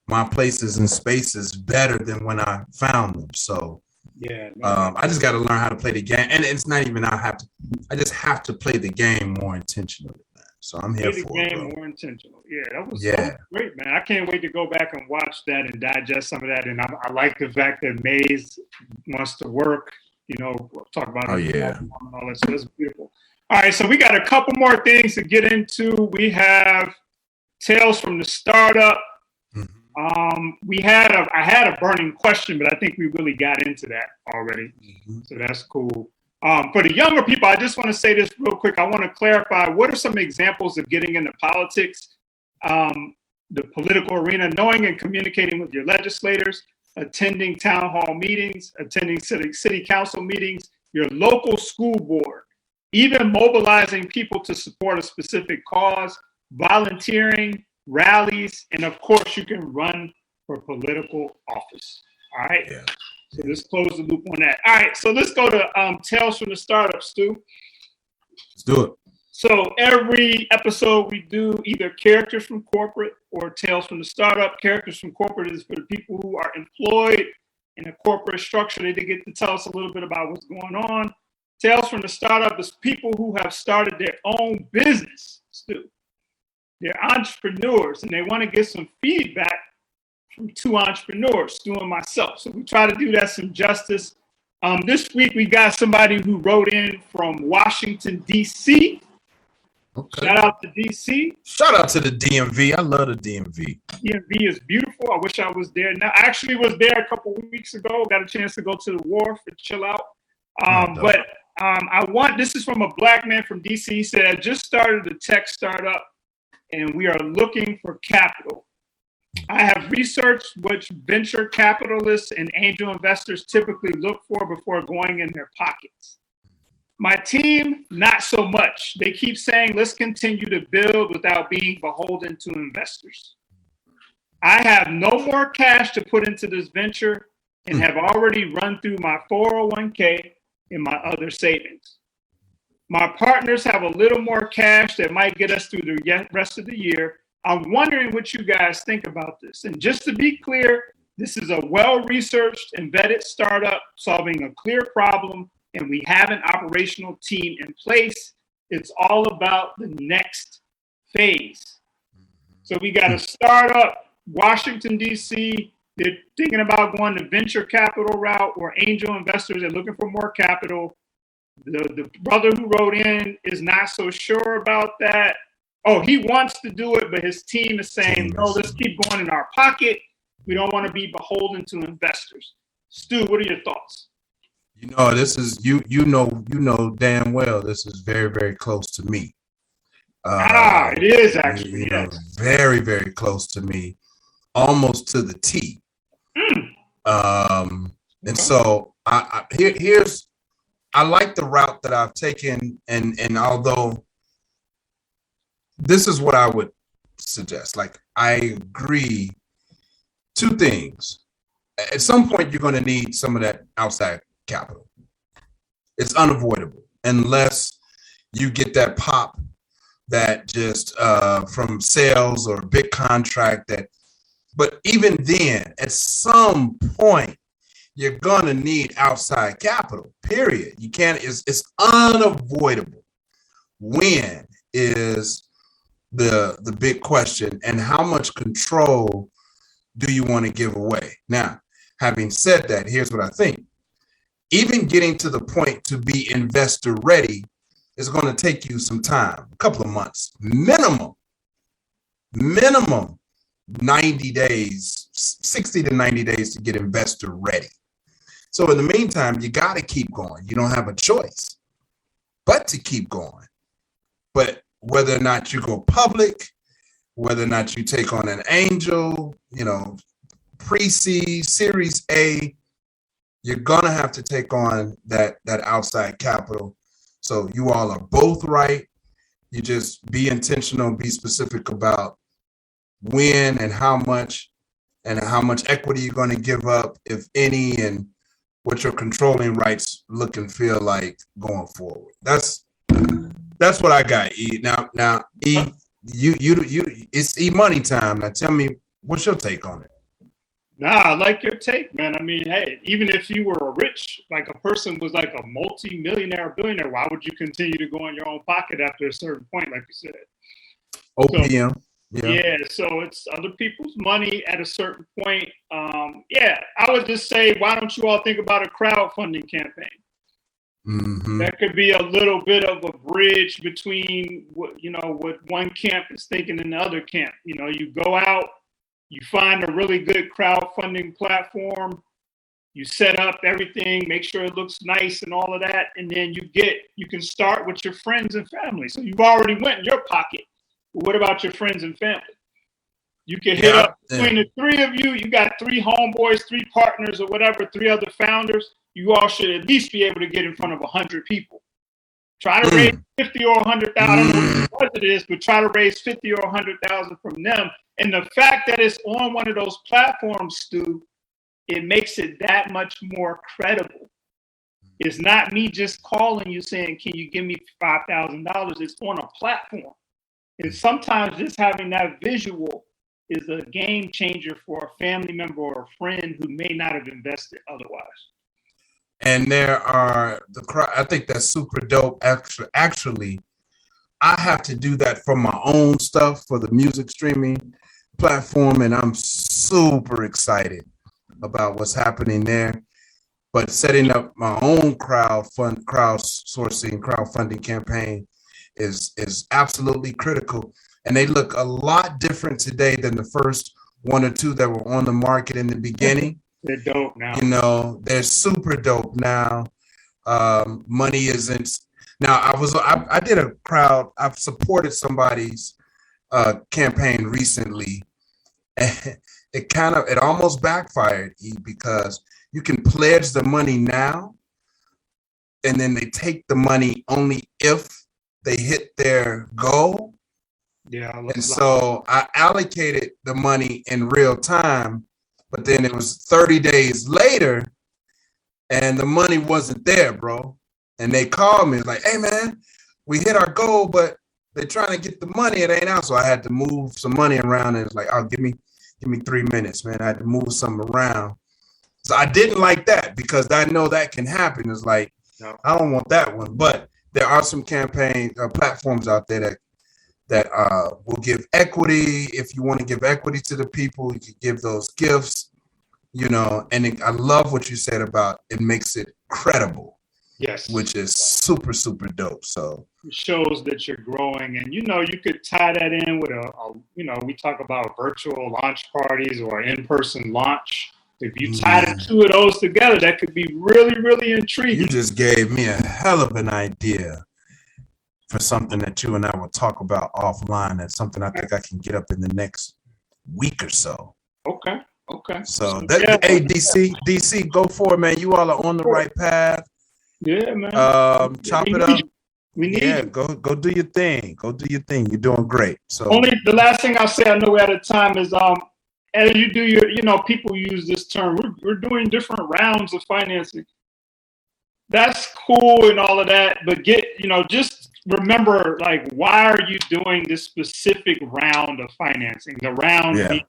my places and spaces better than when I found them. So yeah, I just got to learn how to play the game. And it's not even I just have to play the game more intentionally, man. So I'm here for it, bro. More intentional. Yeah, that was great, man. I can't wait to go back and watch that and digest some of that. And I like the fact that Mays wants to work, talk about it. Oh, yeah. All that. So that's beautiful. All right, so we got a couple more things to get into. We have Tales from the Startup. Mm-hmm. I had a burning question, but I think we really got into that already. Mm-hmm. So that's cool. For the younger people, I just want to say this real quick. I want to clarify, what are some examples of getting into politics, the political arena, knowing and communicating with your legislators, attending town hall meetings, attending city council meetings, your local school board, even mobilizing people to support a specific cause, volunteering, rallies, and of course, you can run for political office. All right. Yeah. So let's close the loop on that. All right. So let's go to Tales from the Startup, Stu. Let's do it. So every episode we do either characters from corporate or Tales from the Startup. Characters from corporate is for the people who are employed in a corporate structure. They get to tell us a little bit about what's going on. Tales from the Startup is people who have started their own business, Stu. They're entrepreneurs, and they want to get some feedback from two entrepreneurs, Stu and myself. So we try to do that some justice. This week, we got somebody who wrote in from Washington, D.C. Okay. Shout out to D.C. Shout out to the DMV. I love the DMV. DMV is beautiful. I wish I was there. Now, I actually was there a couple of weeks ago. Got a chance to go to the wharf and chill out. This is from a black man from DC. He said, I just started a tech startup and we are looking for capital. I have researched what venture capitalists and angel investors typically look for before going in their pockets. My team, not so much. They keep saying, let's continue to build without being beholden to investors. I have no more cash to put into this venture and have already run through my 401k and my other savings. My partners have a little more cash that might get us through the rest of the year. I'm wondering what you guys think about this. And just to be clear, this is a well-researched and vetted startup solving a clear problem, and we have an operational team in place. It's all about the next phase. So we got a startup, Washington, D.C. They're thinking about going the venture capital route or angel investors. They're looking for more capital. The brother who wrote in is not so sure about that. Oh, he wants to do it, but his team is saying, no, let's keep going in our pocket. We don't want to be beholden to investors. Stu, what are your thoughts? This is you know damn well this is very, very close to me. It is actually, yes. Very, very close to me, almost to the T. And so I like the route that I've taken, and although this is what I would suggest, like I agree. Two things. At some point, you're going to need some of that outside capital. It's unavoidable unless you get that pop that just from sales or a big contract but even then, at some point, you're gonna need outside capital, period. You can't, it's unavoidable. When is the big question, and how much control do you want to give away? Now, having said that, here's what I think. Even getting to the point to be investor ready is going to take you some time, a couple of months, minimum 90 days, 60 to 90 days to get investor ready. So in the meantime, you got to keep going. You don't have a choice but to keep going. But whether or not you go public, whether or not you take on an angel, pre-seed, Series A, you're going to have to take on that outside capital. So you all are both right. You just be intentional, be specific about when and how much equity you're going to give up, if any, and what your controlling rights look and feel like going forward. That's what I got. E. Now, E, you, it's E money time. Now, tell me, what's your take on it? Nah, I like your take, man. I mean, hey, even if you were rich, like a person was like a multi-millionaire, billionaire, why would you continue to go in your own pocket after a certain point, like you said? OPM. So, so it's other people's money at a certain point. I would just say, why don't you all think about a crowdfunding campaign? Mm-hmm. That could be a little bit of a bridge between what one camp is thinking and the other camp. You go out, you find a really good crowdfunding platform, you set up everything, make sure it looks nice and all of that, and then you can start with your friends and family. So you've already went in your pocket. But what about your friends and family? You can hit up between the three of you. You got 3 homeboys, 3 partners, or whatever, 3 other founders. You all should at least be able to get in front of 100 people. Try to raise 50 or 100,000. I don't know what it is, but try to raise 50 or 100,000 from them. And the fact that it's on one of those platforms, Stu, it makes it that much more credible. It's not me just calling you saying, "Can you give me $5,000?" It's on a platform. And sometimes just having that visual is a game changer for a family member or a friend who may not have invested otherwise. And there are I think that's super dope. Actually, I have to do that for my own stuff for the music streaming platform, and I'm super excited about what's happening there. But setting up my own crowdfunding campaign is absolutely critical. And they look a lot different today than the first 1 or 2 that were on the market in the beginning. They're dope now. They're super dope now. Money isn't. Now I did a crowd. I've supported somebody's campaign recently, and it almost backfired, because you can pledge the money now, and then they take the money only if they hit their goal. Yeah. And so I allocated the money in real time, but then it was 30 days later and the money wasn't there, bro. And they called me like, "Hey man, we hit our goal, but they're trying to get the money. It ain't out." So I had to move some money around, and it's like, "Oh, give me 3 minutes, man." I had to move something around. So I didn't like that, because I know that can happen. It's like, no, I don't want that one. But there are some campaign platforms out there that will give equity. If you want to give equity to the people, you can give those gifts, and I love what you said about it makes it credible. Yes. Which is super, super dope. So it shows that you're growing, and you could tie that in with we talk about virtual launch parties or in-person launch. If you tie the 2 of those together, that could be really, really intriguing. You just gave me a hell of an idea for something that you and I will talk about offline. That's something I think I can get up in the next week or so. Okay. So hey, DC, go for it, man. You all are on the right path. Yeah, man. Chop it up. Go do your thing. Go do your thing. You're doing great. So only the last thing I'll say, I know we're out of time, is as you do your, people use this term, we're doing different rounds of financing. That's cool and all of that, but just remember, like, why are you doing this specific round of financing? The round being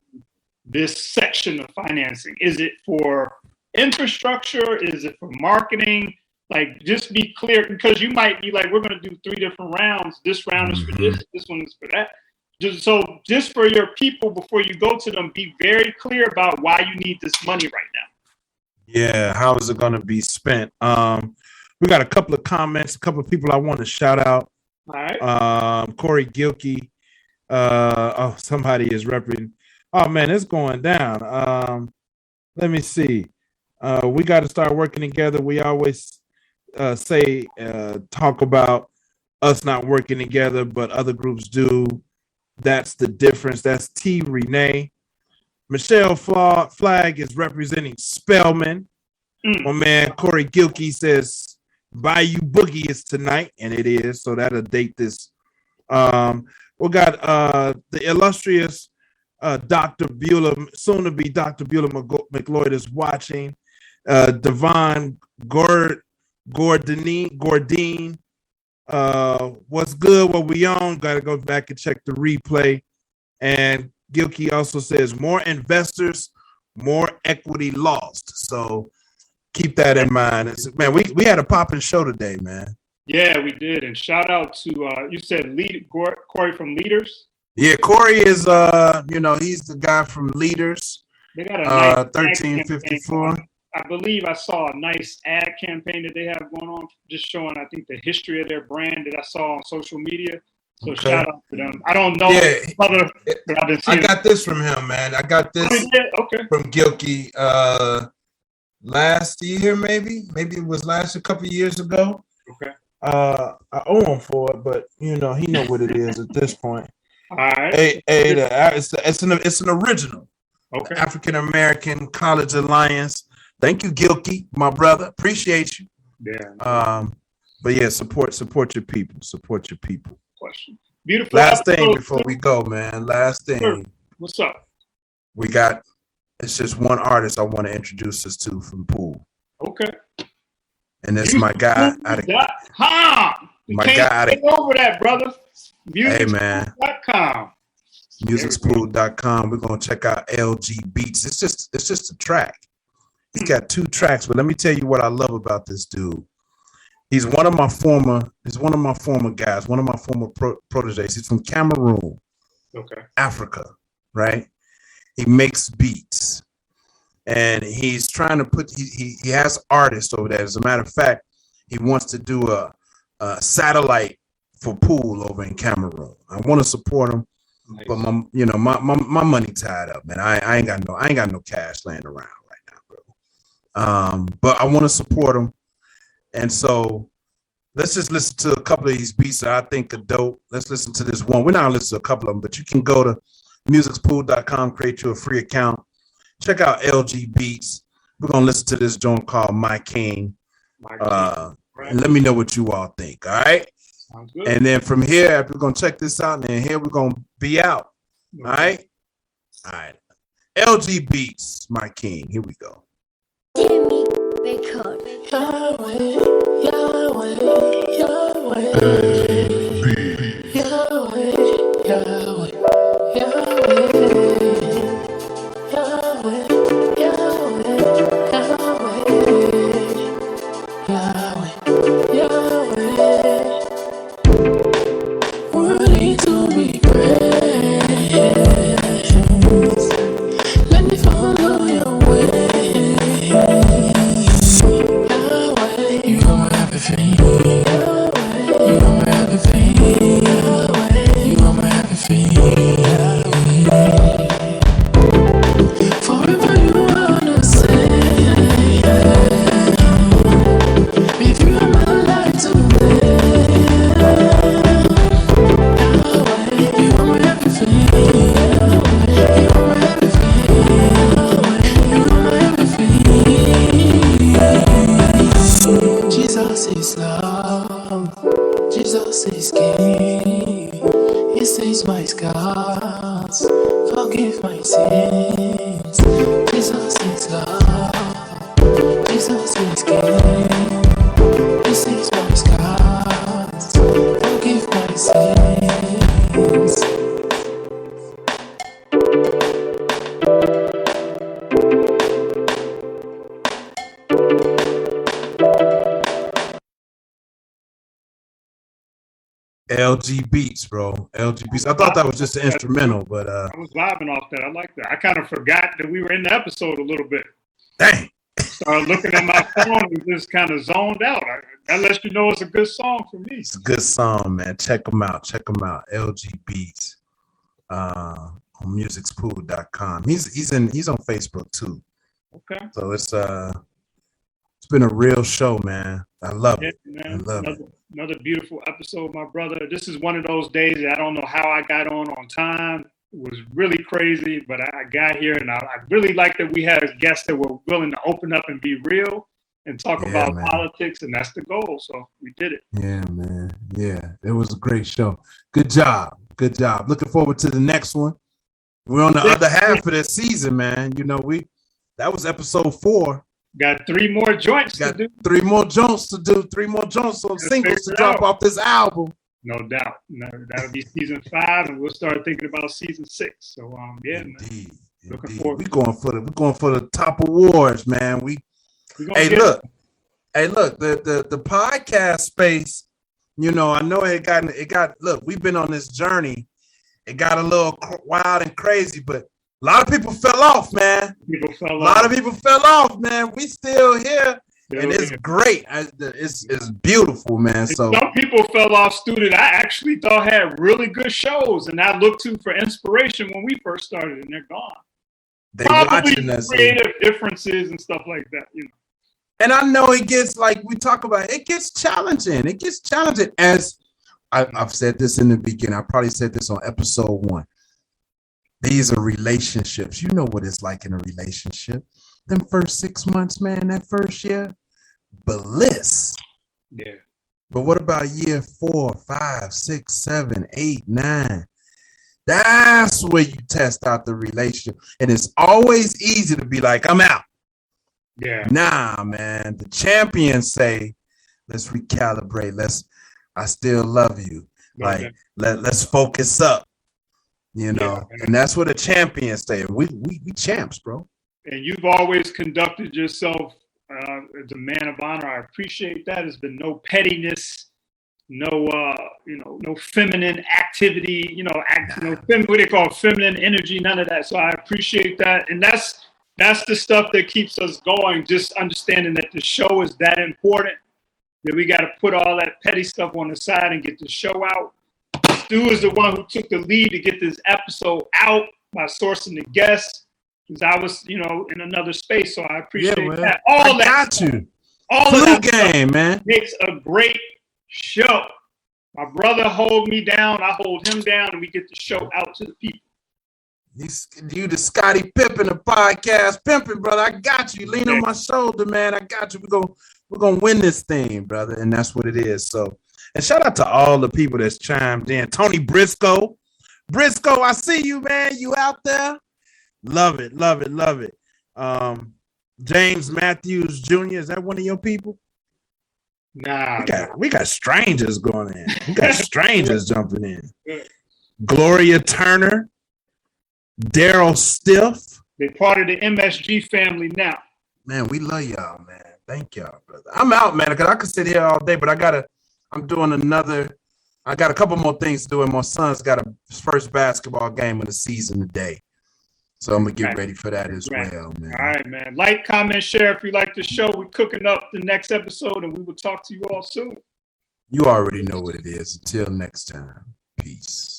this section of financing. Is it for infrastructure? Is it for marketing? Like, just be clear, because you might be like, we're going to do 3 different rounds. This round is for this one is for that. Just for your people, before you go to them, be very clear about why you need this money right now. Yeah, how is it going to be spent? We got a couple of comments, a couple of people I want to shout out. All right. Corey Gilkey. Somebody is repping Oh man, it's going down. Let me see. We got to start working together. We always talk about us not working together, but other groups do. That's the difference. That's T. Renee. Michelle Flag is representing Spellman. My man Corey Gilkey says Bayou Boogie is tonight, and it is. So that'll date this. We got the illustrious Dr. Beulah, soon to be Dr. Beulah McLeod is watching. Devon Gordine. What's good? What we on? Got to go back and check the replay. And Gilkey also says more investors, more equity lost. So keep that in mind. Man, we had a popping show today, man. Yeah, we did. And shout out to you said Corey from Leaders. Yeah, Corey is he's the guy from Leaders. They got a nice 1354. I believe I saw a nice ad campaign that they have going on, just showing I think the history of their brand that I saw on social media. So Okay. shout out to them. I don't know Yeah, I got this from him, man. I got this from Gilkey last year, maybe it was a couple of years ago. Okay. I owe him for it, but he know what it is at this point. All right. It's an original. Okay. African American College Alliance. Thank you, Gilkey, my brother. Appreciate you. Yeah. But yeah, support your people. Support your people. Question. Beautiful. Last thing before we go, man. Last thing. Sure. What's up? It's just one artist I want to introduce us to from Pool. Okay. And it's my guy out of over that, brother. Hey man. Musicspool.com. Musicspool.com. We're gonna check out LG Beats. It's just a track. He's got 2 tracks, but let me tell you what I love about this dude. He's one of my former guys, one of my former proteges. He's from Cameroon, Africa, right? He makes beats, and he's trying to he has artists over there. As a matter of fact, he wants to do a satellite for Pool over in Cameroon. I want to support him, but my money tied up, man. I ain't got no cash laying around right now, bro. But I want to support him. And so let's just listen to a couple of these beats that I think are dope. Let's listen to this one. We're not going to listen to a couple of them, but you can go to musicspool.com, create you a free account. Check out LG Beats. We're going to listen to this joint called My King. And let me know what you all think, all right? Sounds good. And then from here, we're going to check this out, and then here we're going to be out, all right? All right. LG Beats, My King. Here we go. Yahweh, Yahweh, Yahweh, Yahweh, Yahweh, Yahweh, Yahweh, worthy to be praised. Let me follow your way. You are my everything. You are my everything. You are my everything. Forever you are the same. If you are my life today, you are my everything. You are my everything. You are my everything. Jesus is love. Jesus is King. He saves my scars. Forgive my sins. Jesus is love. Jesus is King. He saves my scars. Forgive my sins. LG Beats, bro. LG Beats. I thought that was just an instrumental, but I was vibing off that. I like that. I kind of forgot that we were in the episode a little bit. Dang. Started looking at my phone and just kind of zoned out. That lets you know it's a good song for me. It's a good song, man. Check them out. LG Beats on musicspool.com. He's on Facebook too. Okay. So it's been a real show, man. I love it. Man. I love it. Another beautiful episode, my brother. This is one of those days that I don't know how I got on time. It was really crazy, but I got here, and I really like that we had guests that were willing to open up and be real and talk about politics, and that's the goal. So we did it. Yeah, man. Yeah, it was a great show. Good job. Good job. Looking forward to the next one. We're on the other half of this season, man. You know, that was episode 4. Got 3 more joints to do. 3 more joints to do. 3 more joints on singles to drop off this album. No doubt. No, that'll be season 5, and we'll start thinking about season 6. So yeah, indeed. Looking forward. We're going for the top awards, man. Look, the podcast space, you know, I know it got look, we've been on this journey. It got a little wild and crazy, but a lot of people fell off, man. A lot of people fell off, man. We still here, and it's great. It's beautiful, man. So some people fell off, student I actually thought had really good shows, and I looked to for inspiration when we first started, and they're gone. They Probably watching us. Creative differences and stuff like that, you know. And I know it gets, like we talk about, it gets challenging. It gets challenging. As I've said this in the beginning. I probably said this on episode 1. These are relationships. You know what it's like in a relationship. Them first 6 months, man, that first year, bliss. Yeah. But what about year 4, 5, 6, 7, 8, 9? That's where you test out the relationship. And it's always easy to be like, I'm out. Yeah. Nah, man. The champions say, let's recalibrate. I still love you. Like, let's focus up. You know, and that's what the champions say. We champs, bro. And you've always conducted yourself as a man of honor. I appreciate that. There's been no pettiness, no feminine activity, what they call feminine energy, none of that. So I appreciate that. And that's the stuff that keeps us going, just understanding that the show is that important, that we got to put all that petty stuff on the side and get the show out. Stu is the one who took the lead to get this episode out by sourcing the guests, because I was, in another space. So I appreciate that. All of that game, man, makes a great show. My brother hold me down, I hold him down, and we get the show out to the people. You the Scottie Pippen of podcast pimping, brother. I got you. Lean on my shoulder, man. I got you. We're gonna win this thing, brother, and that's what it is. So. And shout out to all the people that's chimed in. Tony Briscoe, I see you, man. You out there? Love it. James Matthews Jr., is that one of your people? Nah. We got strangers going in. We got strangers jumping in. Gloria Turner, Daryl Stiff. They're part of the MSG family now. Man, we love y'all, man. Thank y'all, brother. I'm out, man, because I could sit here all day, but I got a couple more things to do, and my son's got his first basketball game of the season today. So I'm going to get ready for that as well, man. All right, man. Like, comment, share if you like the show. We're cooking up the next episode, and we will talk to you all soon. You already know what it is. Until next time, peace.